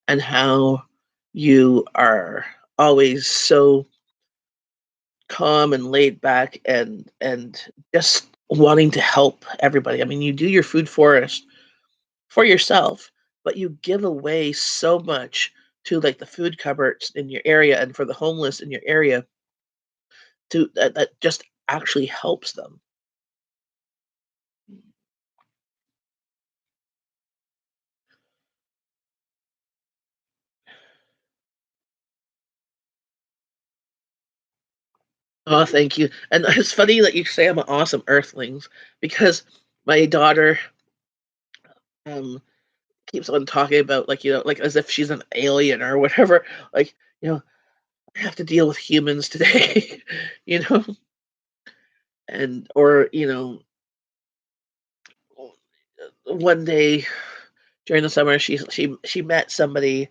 and how you are always so calm and laid back and just wanting to help everybody. I mean, you do your food forest for yourself, but you give away so much to like the food cupboards in your area and for the homeless in your area to that just actually helps them. Oh, thank you. And it's funny that you say I'm an awesome earthlings because my daughter um keeps on talking about like like as if she's an alien or whatever. Like you know I have to deal with humans today, you know, and or one day during the summer she met somebody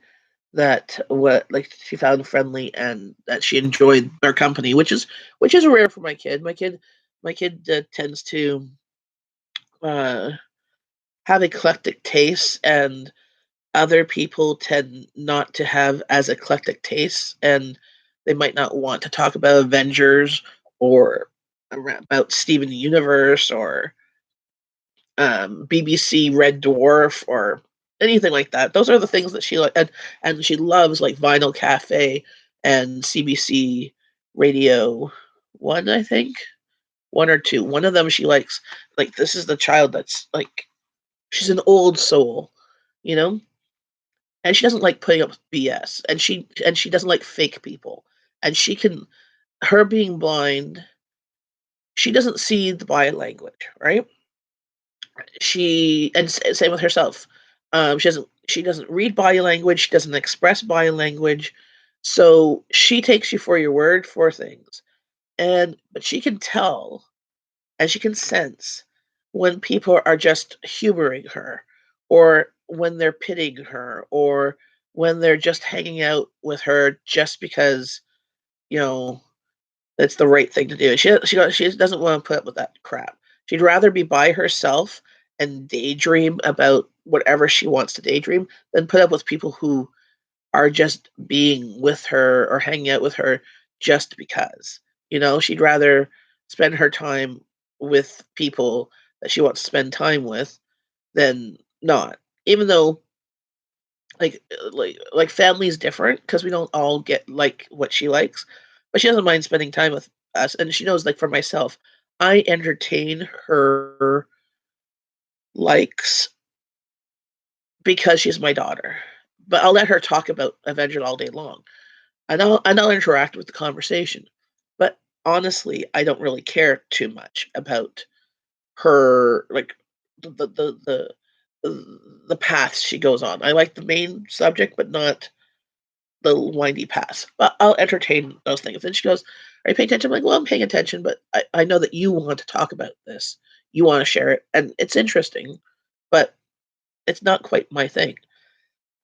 that what like she found friendly and that she enjoyed their company, which is rare for my kid. My kid tends to uh, have eclectic tastes, and other people tend not to have as eclectic tastes, and they might not want to talk about Avengers or about Steven Universe or BBC Red Dwarf or anything like that. Those are the things that she like, and she loves like Vinyl Cafe and CBC Radio One, I think one or two. One of them she likes. Like this is the child that's like she's an old soul, you know, and she doesn't like putting up BS, and she doesn't like fake people, and she can her being blind, she doesn't see the body language, right? Same with herself. She doesn't read body language. She doesn't express body language. So she takes you for your word for things. But she can tell and she can sense when people are just humoring her, or when they're pitying her, or when they're just hanging out with her just because, you know, it's the right thing to do. She doesn't wanna put up with that crap. She'd rather be by herself and daydream about whatever she wants to daydream than put up with people who are just being with her or hanging out with her just because. She'd rather spend her time with people that she wants to spend time with than not. Even though family is different because we don't all get like what she likes, but she doesn't mind spending time with us, and she knows, like, for myself, I entertain her likes because she's my daughter, but I'll let her talk about Avengers all day long, and I'll interact with the conversation, but honestly, I don't really care too much about her, like, the paths she goes on. I like the main subject, but not the windy paths. But I'll entertain those things. And she goes, "Are you paying attention?" I'm like, "Well, I'm paying attention, but I know that you want to talk about this. You want to share it, and it's interesting, but it's not quite my thing."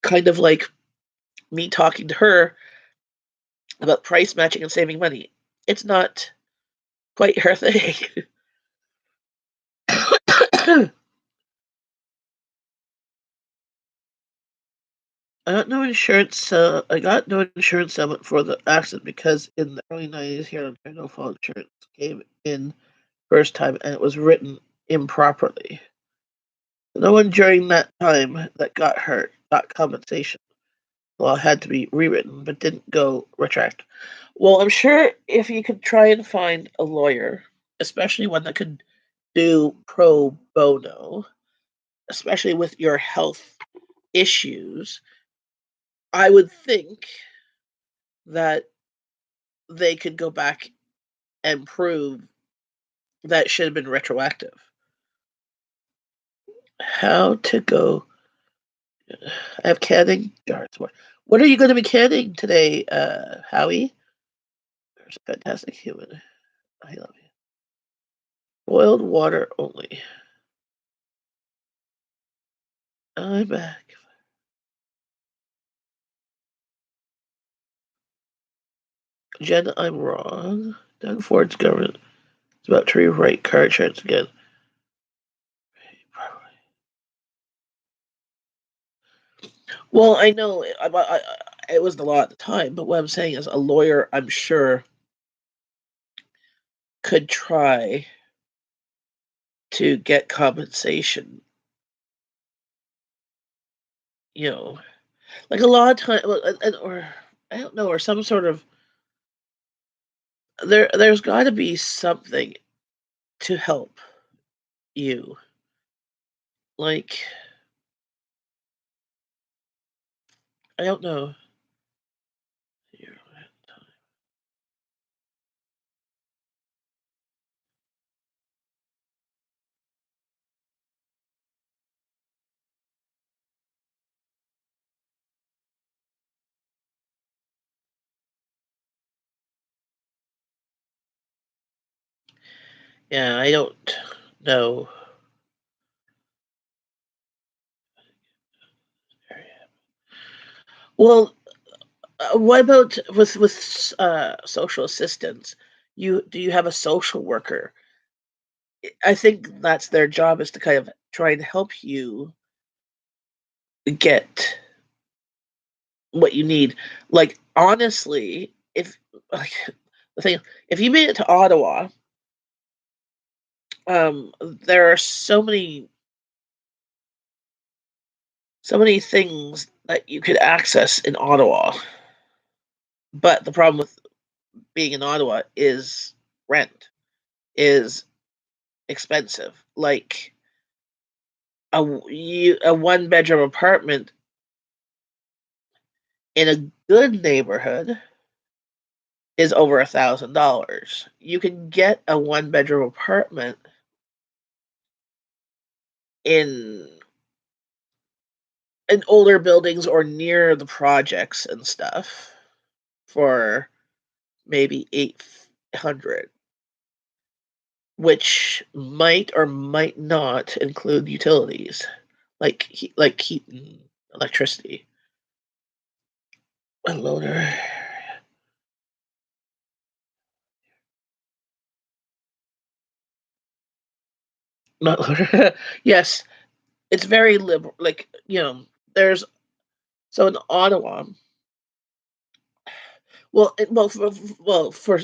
Kind of like me talking to her about price matching and saving money. It's not quite her thing. I got no insurance settlement for the accident because in the early 90s here in Ontario, no fault insurance came in first time and it was written improperly. No one during that time that got hurt got compensation. Law had to be rewritten, but didn't go retract. Well, I'm sure if you could try and find a lawyer, especially one that could do pro bono, especially with your health issues, I would think that they could go back and prove that should have been retroactive. How to go? I have canning jars. What are you going to be canning today, Howie? There's a fantastic human. I love you. Boiled water only. I'm back. Jen, I'm wrong. Doug Ford's government is about to rewrite car insurance again. Well, I know it was the law at the time, but what I'm saying is a lawyer, I'm sure, could try to get compensation. You know, like a lot of time, or I don't know, or some sort of There's got to be something to help you. Like, I don't know. Yeah, I don't know. Well, what about with social assistance? Do you have a social worker? I think that's their job is to kind of try and help you get what you need. Like, honestly, if like the thing, if you made it to Ottawa, there are so many things that you could access in Ottawa. But the problem with being in Ottawa is rent is expensive. Like a one bedroom apartment in a good neighborhood is over $1,000. You can get a one bedroom apartment in older buildings or near the projects and stuff for maybe 800, which might or might not include utilities like heat and electricity. A loader. Not loader. Yes, it's very liberal. Like, there's so in Ottawa. For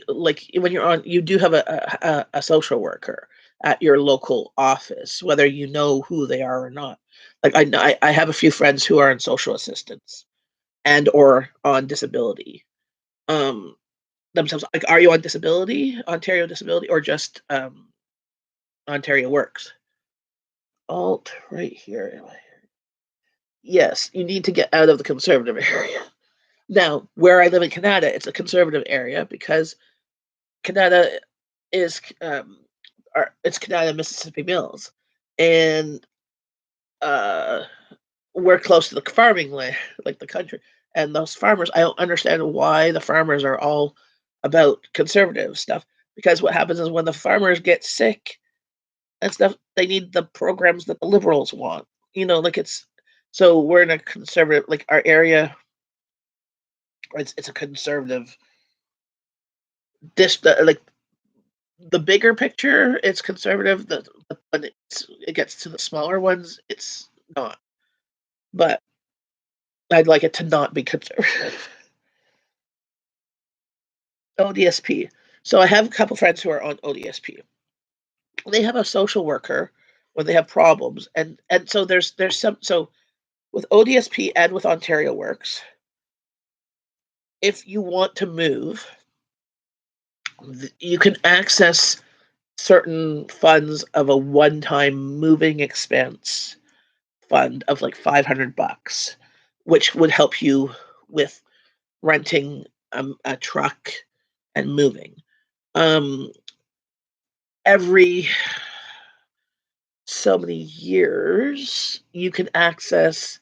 like when you're on, you do have a social worker at your local office, whether you know who they are or not. Like I have a few friends who are in social assistance and or on disability. Um, themselves. Like, are you on disability, Ontario disability, or just Ontario Works? Alt right here. Yes, you need to get out of the conservative area. Now, where I live in Canada, it's a conservative area because Canada is it's Canada Mississippi Mills, and uh, we're close to the farming land, like the country, and those farmers. I don't understand why the farmers are all about conservative stuff, because what happens is when the farmers get sick and stuff, they need the programs that the liberals want. Like it's so we're in a conservative, like our area. It's a conservative. Like the bigger picture, it's conservative. When it gets to the smaller ones, it's not. But I'd like it to not be conservative. ODSP. So I have a couple friends who are on ODSP. They have a social worker when they have problems, and so there's some so with ODSP and with Ontario Works, if you want to move, you can access certain funds of a one-time moving expense fund of like $500, which would help you with renting a truck and moving. Um, every so many years, you can access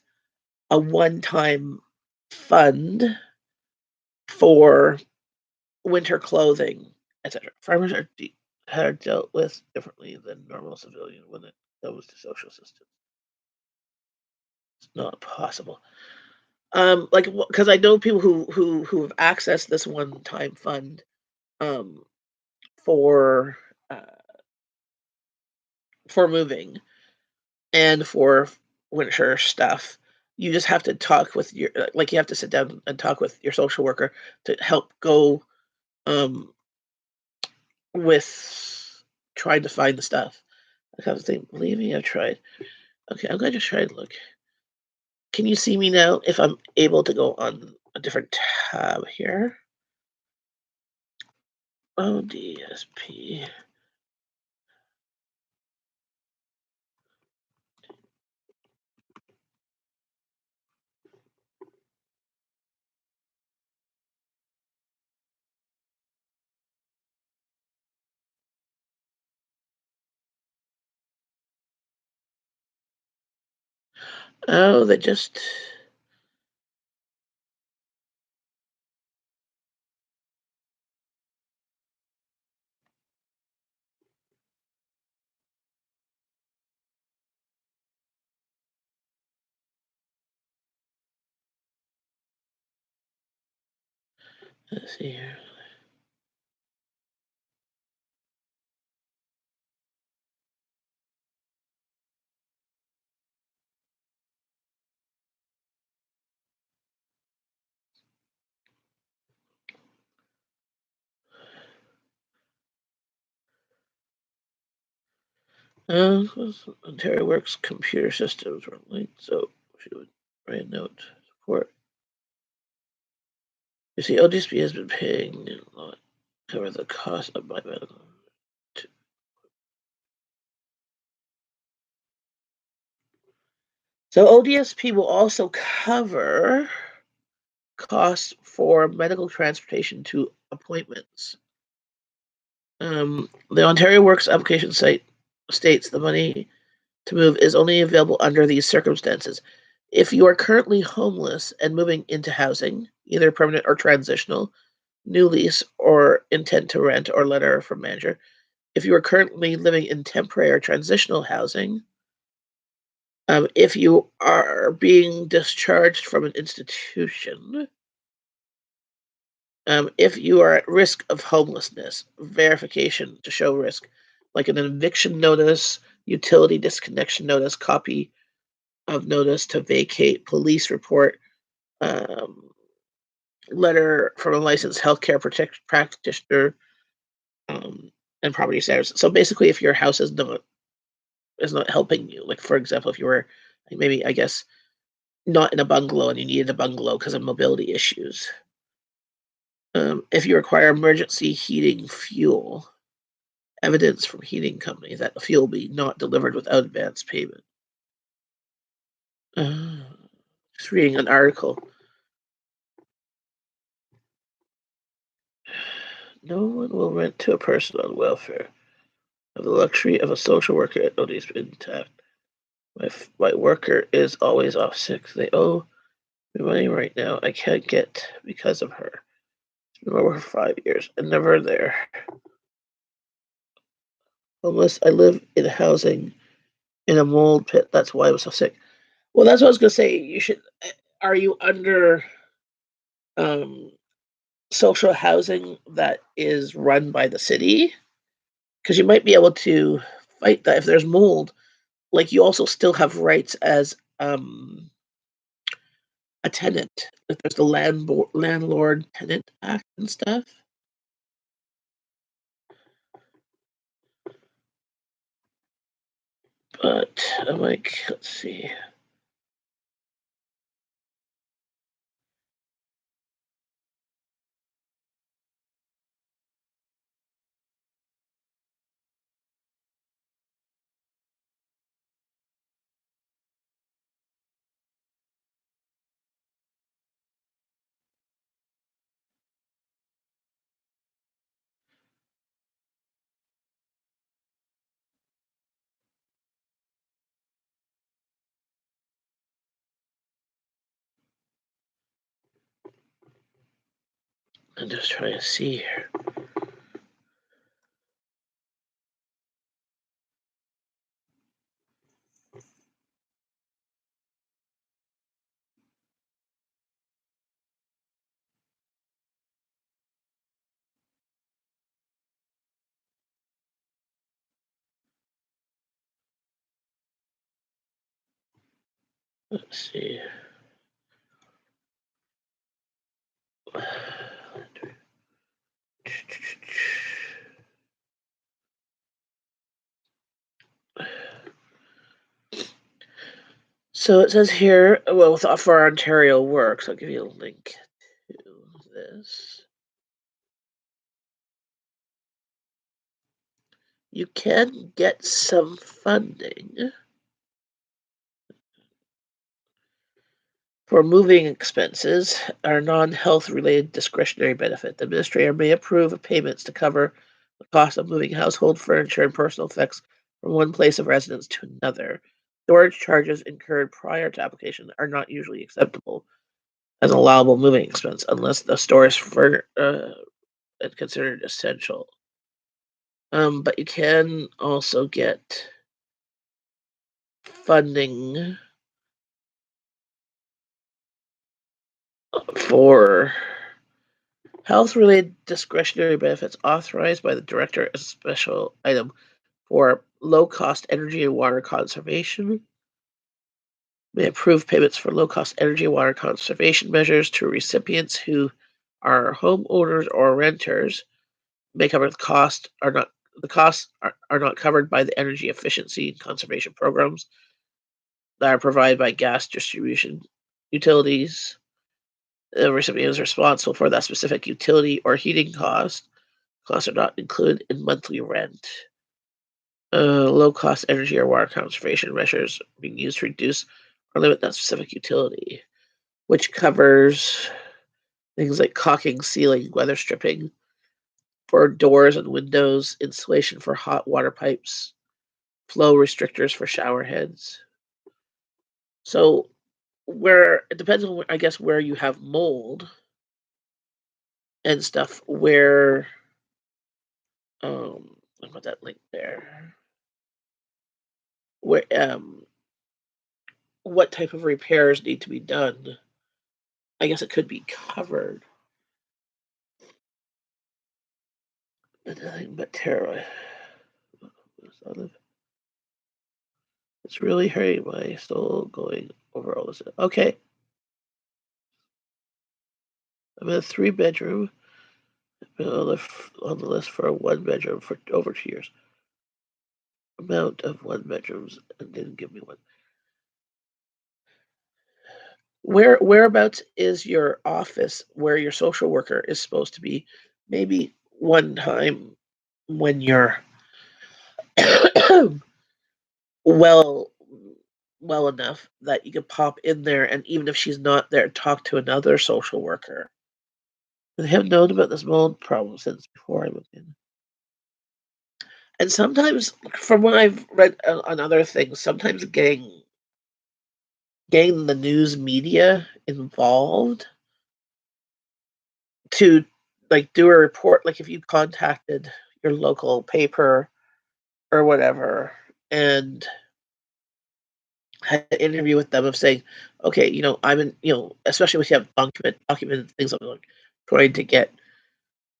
a one-time fund for winter clothing, etc. Farmers are dealt with differently than normal civilian when it comes to social assistance. It's not possible. Like because I know people who have accessed this one-time fund um, for uh, for moving and for winter stuff. You just have to talk with your like you have to sit down and talk with your social worker to help go um, with trying to find the stuff. I was thinking, believe me, I've tried. Okay, I'm going to try and look. Can you see me now? If I'm able to go on a different tab here. ODSP. Oh, they just. Let's see here. Ontario Works computer systems were linked, so she would write a note support. You see, ODSP has been paying to cover the cost of my medical. So ODSP will also cover costs for medical transportation to appointments. The Ontario Works application site states the money to move is only available under these circumstances. If you are currently homeless and moving into housing, either permanent or transitional, new lease or intent to rent or letter from manager. If you are currently living in temporary or transitional housing, if you are being discharged from an institution, if you are at risk of homelessness, verification to show risk, like an eviction notice, utility disconnection notice, copy of notice to vacate, police report, um, letter from a licensed healthcare practitioner, um, and property standards. So basically, if your house is not helping you, like for example, if you were like, maybe I guess not in a bungalow and you needed a bungalow because of mobility issues. If you require emergency heating fuel, evidence from heating company that the fuel be not delivered without advance payment. Uh, just reading an article. No one will rent to a person on welfare. Have the luxury of a social worker at nobody's been intact. My worker is always off sick. They owe me money right now. I can't get because of her. It's been over for 5 years and never there. Unless I live in housing in a mold pit. That's why I was so sick. Well, that's what I was gonna say. You should. Are you under um, social housing that is run by the city? Because you might be able to fight that if there's mold. Like you also still have rights as a tenant. Like there's the landlord tenant act and stuff. But I'm like, let's see. I'm just trying to see here. Let's see. So it says here, well, for Ontario works, I'll give you a link to this. You can get some funding for moving expenses or non-health related discretionary benefit. The administrator may approve payments to cover the cost of moving household furniture and personal effects from one place of residence to another. Storage charges incurred prior to application are not usually acceptable as an allowable moving expense unless the store is considered essential. But you can also get funding for health-related discretionary benefits authorized by the director as a special item for low-cost energy and water conservation. May approve payments for low-cost energy and water conservation measures to recipients who are homeowners or renters. May cover the costs are not covered by the energy efficiency and conservation programs that are provided by gas distribution utilities. The recipient is responsible for that specific utility or heating cost. Costs are not included in monthly rent. Low cost energy or water conservation measures being used to reduce or limit that specific utility, which covers things like caulking, sealing, weather stripping for doors and windows, insulation for hot water pipes, flow restrictors for shower heads. So, where it depends on, I guess, where you have mold. and stuff where I put that link there. Where what type of repairs need to be done. I guess it could be covered. But nothing but terror. It's really hurting my soul going over all this. Okay. I'm in a 3-bedroom. I've been on the list for a 1-bedroom for over 2 years. Amount of 1-bedrooms and didn't give me one. Whereabouts is your office where your social worker is supposed to be? Maybe one time when you're well well enough that you could pop in there, and even if she's not there, talk to another social worker. They have known about this mold problem since before I moved in. And sometimes, from what I've read on other things, sometimes getting the news media involved to like do a report, like if you contacted your local paper or whatever and had an interview with them of saying, okay, I'm in, especially if you have documented things I'm like trying to get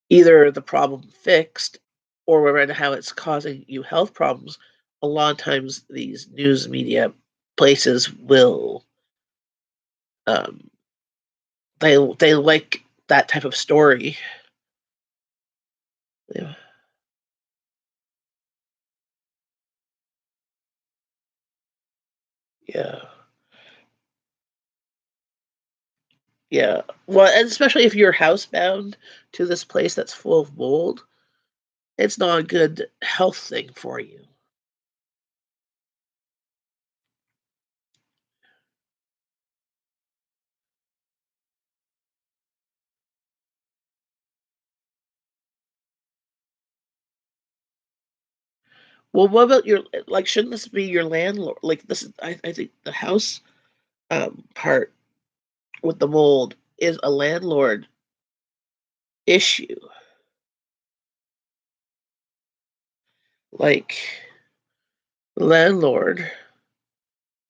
either the problem fixed or around how it's causing you health problems. A lot of times these news media places will um they like that type of story. Yeah. Yeah. Yeah. Well, and especially if you're housebound to this place that's full of mold, it's not a good health thing for you. Well, what about your like? Shouldn't this be your landlord? Like this is, I think the house part with the mold is a landlord issue. Like the landlord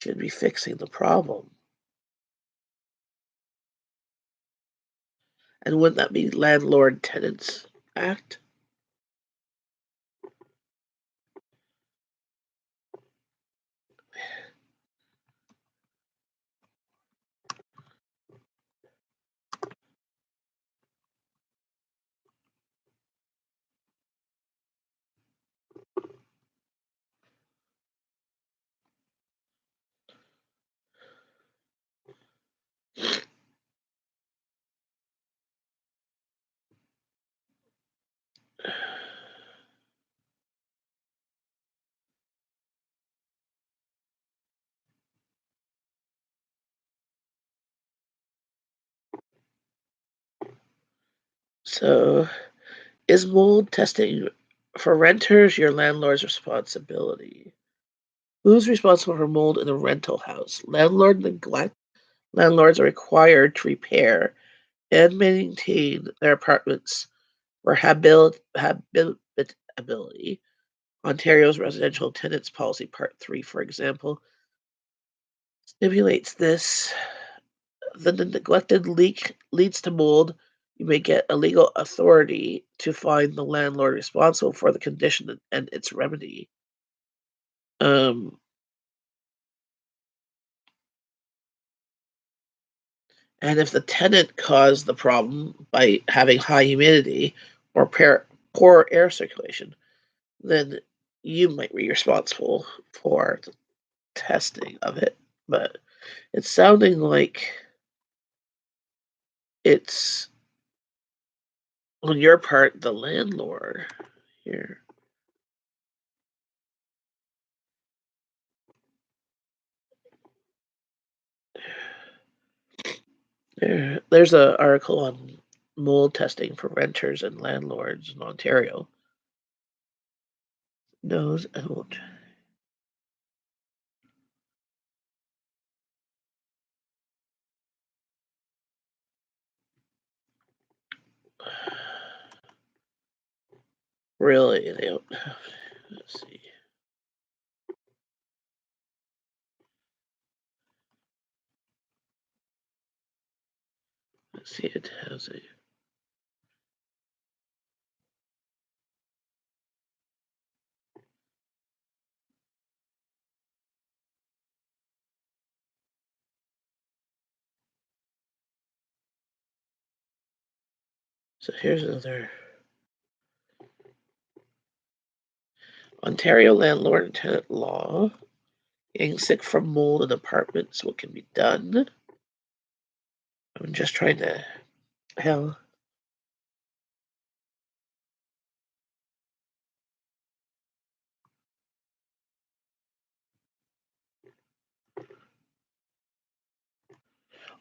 should be fixing the problem, and wouldn't that be Landlord Tenants Act? So, is mold testing for renters your landlord's responsibility? Who's responsible for mold in a rental house? Landlord neglect. Landlords are required to repair and maintain their apartments for habitability. Ontario's Residential Tenants Policy Part 3, for example, stipulates this. The neglected leak leads to mold. You may get a legal authority to find the landlord responsible for the condition and its remedy. Um, and if the tenant caused the problem by having high humidity or poor air circulation, then you might be responsible for the testing of it. But it's sounding like it's on your part, the landlord here. There's an article on mold testing for renters and landlords in Ontario. Knows and won't. Really, they don't. Let's see. Let's see. It has a. So here's another. Ontario landlord and tenant law. Getting sick from mold in apartments. What can be done? I'm just trying to. Hell.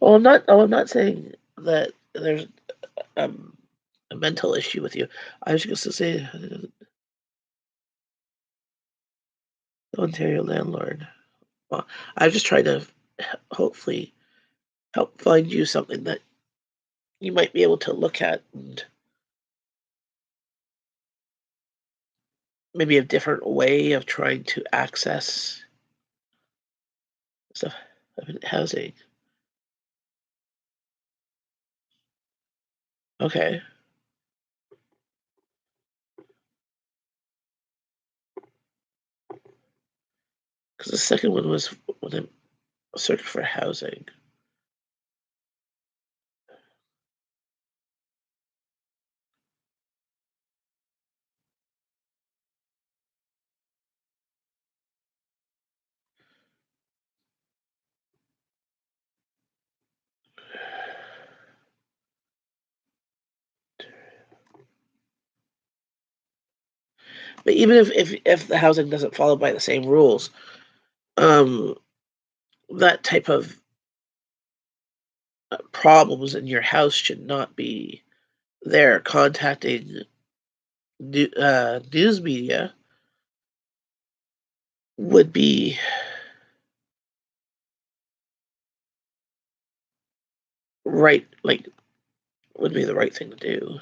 Well, I'm not. Oh, I'm not saying that there's um, a mental issue with you. I was just going to say, Ontario landlord. Well, I'm just trying to hopefully help find you something that you might be able to look at and maybe a different way of trying to access stuff. Housing. Okay. Because the second one was when I'm searching for housing. But even if the housing doesn't follow by the same rules, um, that type of problems in your house should not be there. Contacting news media would be right, like would be the right thing to do.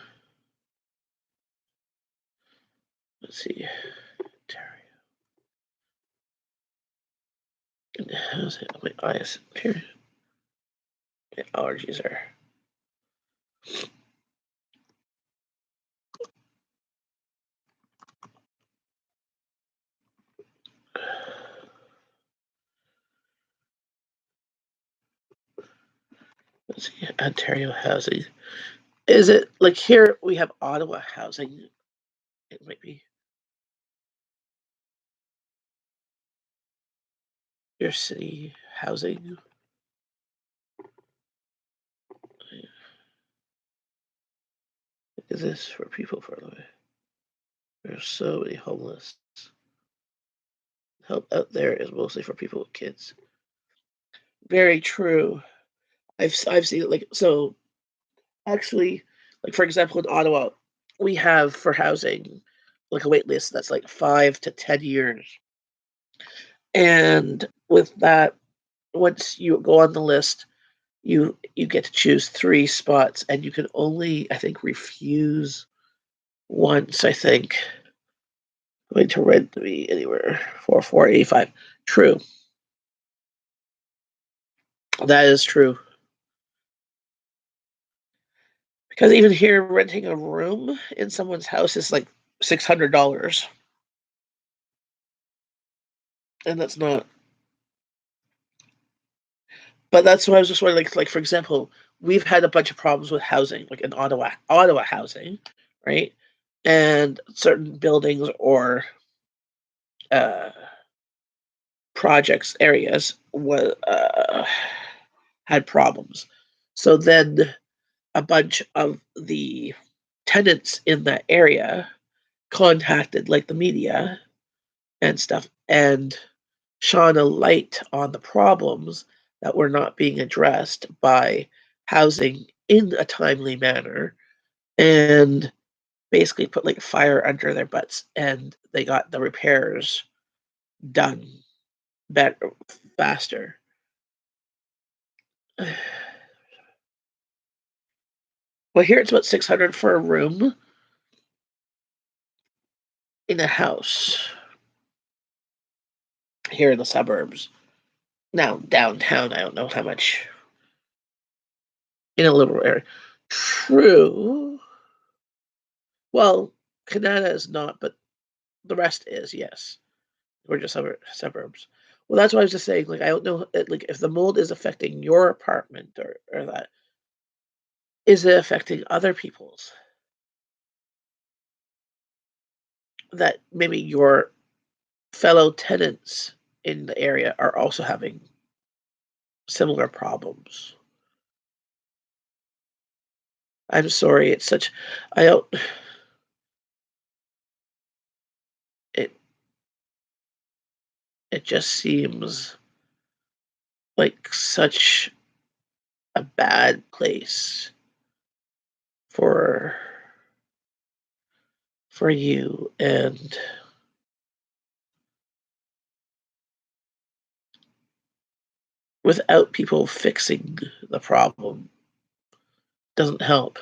Let's see, how's it? My eyes here. My allergies are. Let's see, Ontario housing. Is it like here we have Ottawa housing? It might be your city housing. Is this for people far away? There's so many homeless. Help out there is mostly for people with kids. Very true. I've seen it like so. Actually, like for example, in Ottawa, we have for housing like a wait list that's like 5 to 10 years, and with that, once you go on the list, you get to choose 3 spots, and you can only I think refuse once. I think going to rent to be anywhere for 485. True, that is true. Because even here, renting a room in someone's house is like $600, and that's not. But that's what I was just wondering. Like for example, we've had a bunch of problems with housing, like in Ottawa housing, right? And certain buildings or uh, projects areas had problems. So then a bunch of the tenants in that area contacted like the media and stuff and shone a light on the problems that were not being addressed by housing in a timely manner and basically put like fire under their butts and they got the repairs done better faster. Well, here it's about 600 for a room. in a house here in the suburbs. Now, downtown, I don't know how much in a liberal area. True. Well, Canada is not, but the rest is, yes. We're just suburbs. Well, that's what I was just saying. Like, I don't know, like, if the mold is affecting your apartment or that, is it affecting other people's? That maybe your fellow tenants in the area are also having similar problems. I'm sorry, it's such I don't it it just seems like such a bad place for for you, and without people fixing the problem doesn't help.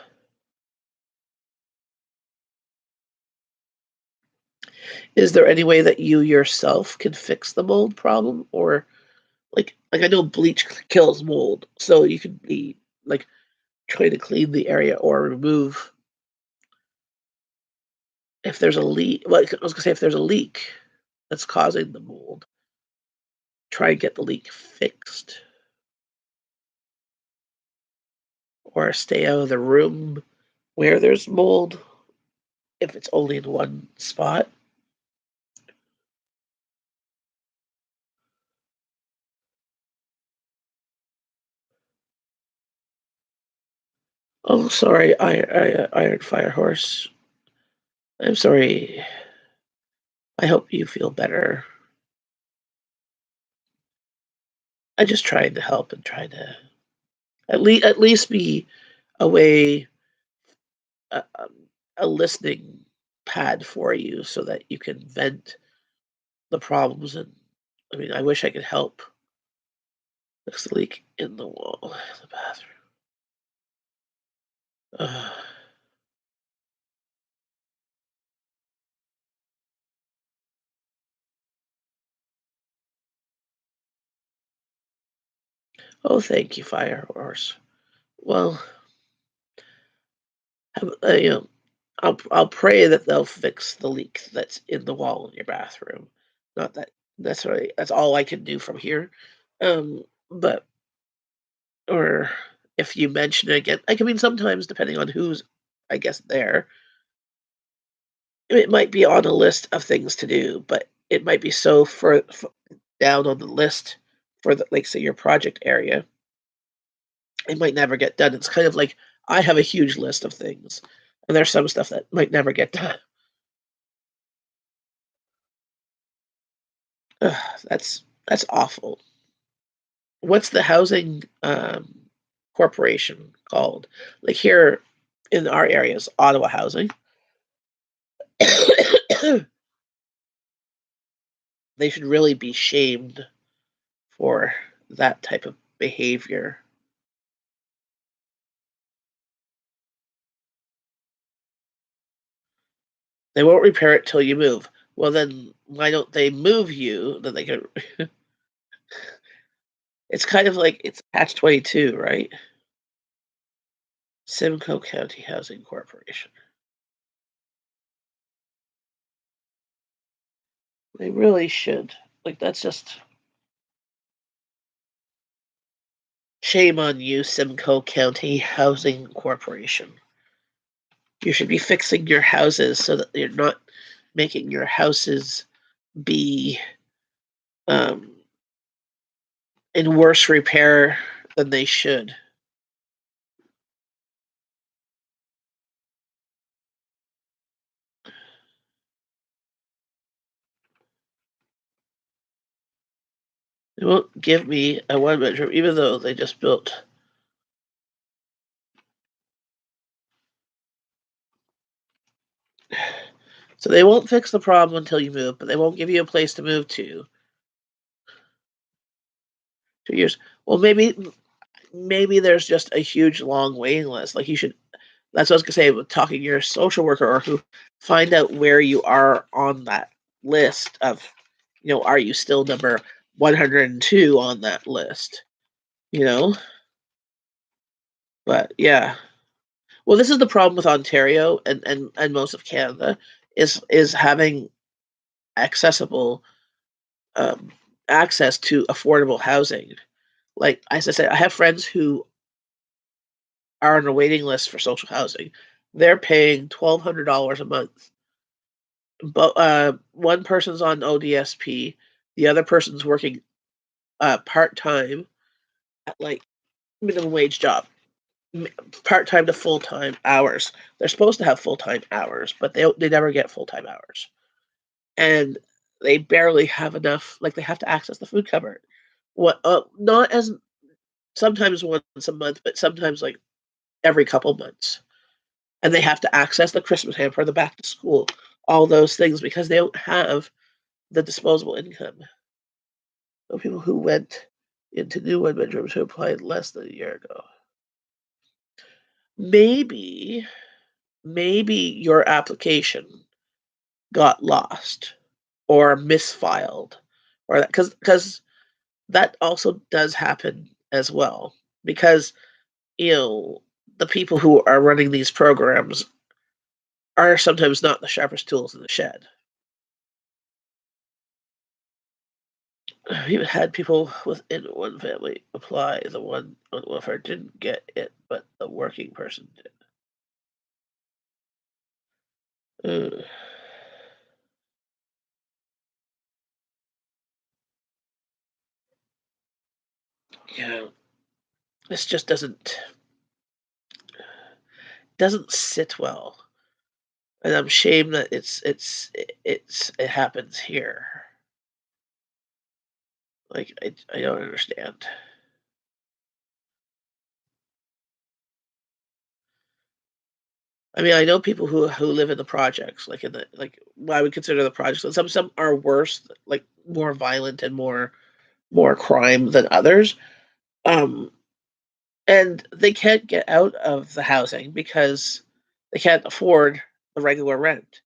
Is there any way that you yourself can fix the mold problem? Or I know bleach kills mold, so you could be like trying to clean the area or remove if there's a leak. Well, I was gonna say if there's a leak that's causing the mold, try and get the leak fixed, or stay out of the room where there's mold if it's only in one spot. Oh, sorry, Iron Fire Horse. I'm sorry. I hope you feel better. I just tried to help and try to at least be a way, a listening pad for you so that you can vent the problems. And I mean, I wish I could help fix the leak in the wall, in the bathroom. Ugh. Oh, thank you, Fire Horse. Well, you know, I'll pray that they'll fix the leak that's in the wall in your bathroom. Not that necessarily that's all I can do from here. But or if you mention it again, like I mean, sometimes depending on who's, I guess there, it might be on a list of things to do, but it might be so down on the list for the, like, say, your project area, it might never get done. It's kind of like I have a huge list of things, and there's some stuff that might never get done. Ugh, that's awful. What's the housing corporation called? Like here in our areas, Ottawa Housing. They should really be shamed for that type of behavior. They won't repair it till you move. Well, then why don't they move you? Then they can. It's kind of like it's catch 22, right? Simcoe County Housing Corporation. They really should. Like that's just shame on you, Simcoe County Housing Corporation. You should be fixing your houses so that you're not making your houses be um, in worse repair than they should. They won't give me a one bedroom, even though they just built. So they won't fix the problem until you move, but they won't give you a place to move to. 2 years. Well, maybe there's just a huge long waiting list. Like you should That's what I was gonna say with talking to your social worker or who find out where you are on that list of, are you still number 102 on that list, you know? But yeah. Well, this is the problem with Ontario and most of Canada is having accessible um, access to affordable housing. Like as I said, I have friends who are on a waiting list for social housing. They're paying $1,200 a month. But one person's on ODSP, the other person's working part time at like minimum wage job, part time to full time hours. They're supposed to have full time hours, but they never get full time hours, and they barely have enough. Like they have to access the food cupboard. What? Not as sometimes once a month, but sometimes like every couple months. And they have to access the Christmas hamper, the back to school, all those things because they don't have the disposable income. So people who went into new one bedrooms who applied less than a year ago. Maybe, maybe your application got lost or misfiled, or that because that also does happen as well. Because you know the people who are running these programs are sometimes not the sharpest tools in the shed. We've had people within one family apply. The one on welfare didn't get it, but the working person did. Yeah, this just doesn't sit well, and I'm ashamed that it happens here. Like I don't understand. I mean, I know people who live in the projects, like in the like what I would consider the projects, and some are worse, like more violent and more crime than others. Um, and they can't get out of the housing because they can't afford the regular rent.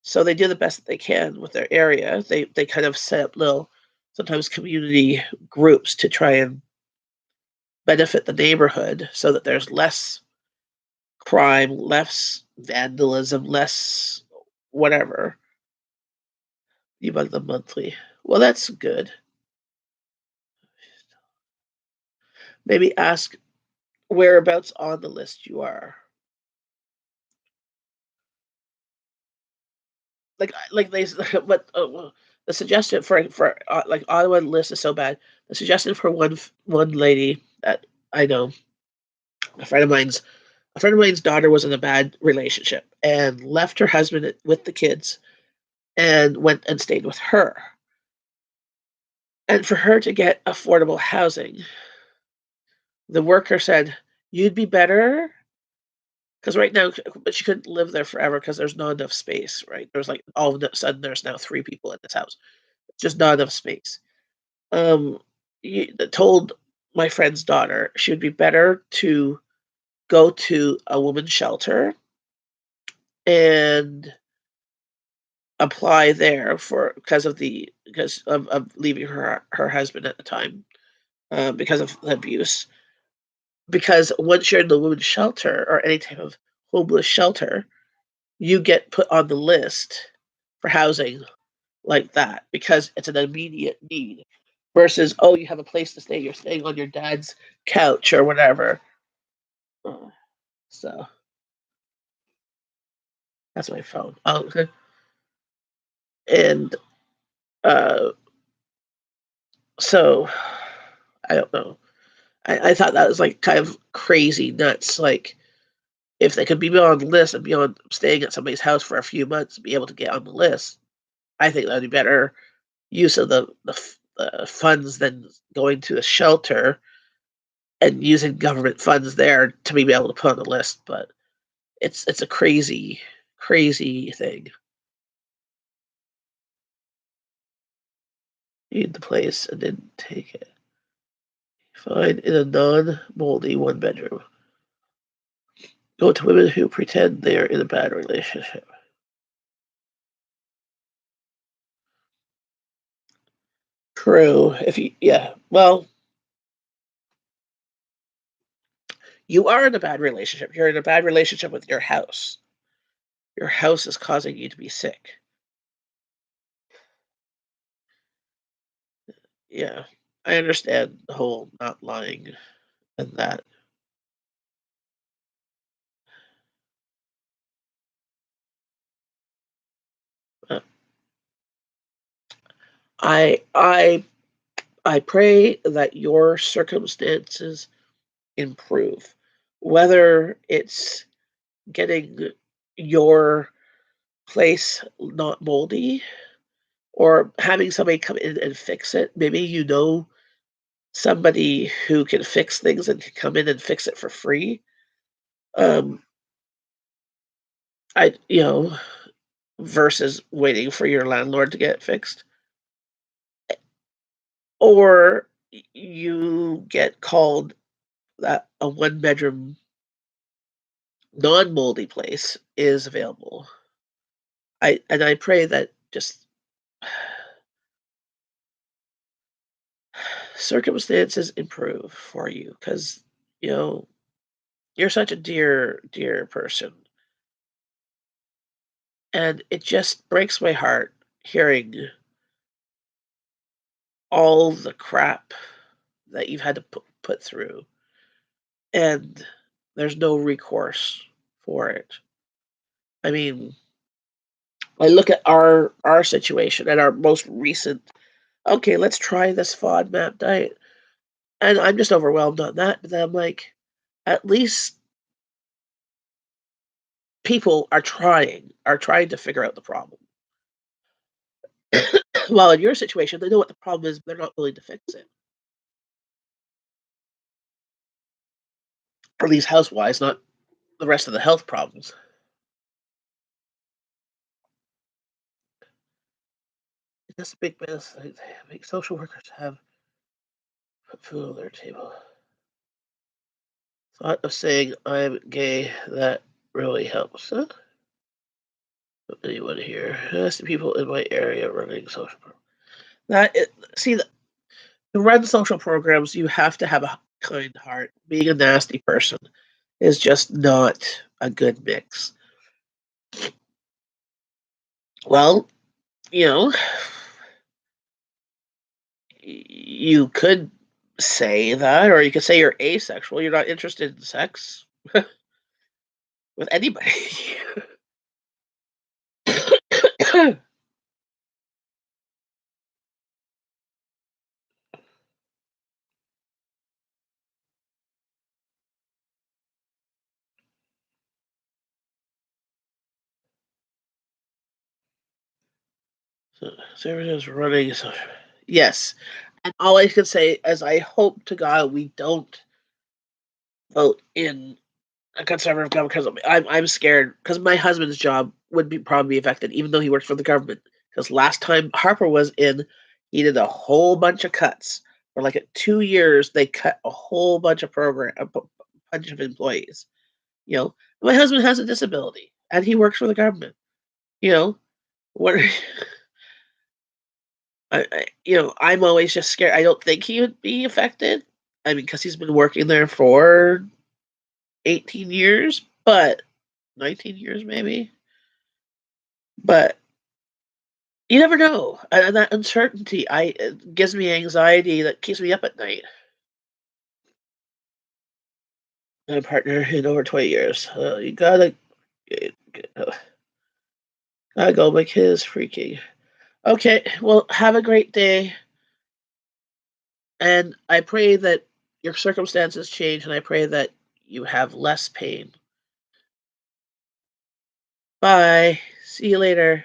So they do the best that they can with their area. They kind of set up little, sometimes community groups to try and benefit the neighborhood so that there's less crime, less vandalism, less whatever. You bug them monthly. Well, that's good. Maybe ask whereabouts on the list you are. Like they, but the suggestion for like Ottawa list is so bad. The suggestion for one lady that I know, a friend of mine's a friend of mine's daughter was in a bad relationship and left her husband with the kids and went and stayed with her. And for her to get affordable housing, the worker said, "You'd be better." Because right now, but she couldn't live there forever because there's not enough space, right? There's like all of a sudden there's now three people in this house. Just not enough space. Um, told my friend's daughter she would be better to go to a woman's shelter and apply there for because of leaving her husband at the time, because of the abuse. Because once you're in the women's shelter or any type of homeless shelter, you get put on the list for housing like that because it's an immediate need. Versus, oh, you have a place to stay. You're staying on your dad's couch or whatever. Uh, So that's my phone. Oh, okay. And uh, so I don't know. I thought that was like kind of crazy nuts. Like if they could be on the list and be on staying at somebody's house for a few months, be able to get on the list, I think that'd be better use of the funds than going to a shelter and using government funds there to be able to put on the list. But it's a crazy thing. Need the place and didn't take it. Find in a non-moldy one bedroom. go to women who pretend they are in a bad relationship. True. If you, yeah, well, you are in a bad relationship. You're in a bad relationship with your house. Your house is causing you to be sick. Yeah, I understand the whole not lying and that. Uh, I I I pray that your circumstances improve, whether it's getting your place not moldy or having somebody come in and fix it. Maybe you know somebody who can fix things and can come in and fix it for free. Um, I versus waiting for your landlord to get it fixed. Or you get called that a one-bedroom non-moldy place is available. I pray that just circumstances improve for you because you know you're such a dear person, and it just breaks my heart hearing all the crap that you've had to put through, and there's no recourse for it. I mean, I look at our situation and our most recent. Okay, let's try this FODMAP diet, and I'm just overwhelmed on that. But then I'm like, at least people are trying to figure out the problem. While in your situation, they know what the problem is, but they're not willing to fix it. Or at least health-wise, not the rest of the health problems. That's a big mess. I make social workers have put food on their table. Thought of saying I'm gay, that really helps. Huh? Anyone here? Ask the people in my area running social programs. See, to run social programs, you have to have a kind heart. Being a nasty person is just not a good mix. Well, you know, you could say that, or you could say you're asexual. You're not interested in sex with anybody. So, Sarah's running. So, yes, and all I can say is I hope to God we don't vote in a conservative government because I'm scared because my husband's job would be probably be affected even though he works for the government. Because last time Harper was in, he did a whole bunch of cuts. For like 2 years, they cut a whole bunch of bunch of employees. My husband has a disability and he works for the government. You know, what? I'm always just scared. I don't think he would be affected. I mean, because he's been working there for 18 years, but 19 years maybe. But you never know. And that uncertainty, it gives me anxiety that keeps me up at night. My partner in over 20 years. You gotta go. My kid is freaking. Okay, well, have a great day. And I pray that your circumstances change, and I pray that you have less pain. Bye. See you later.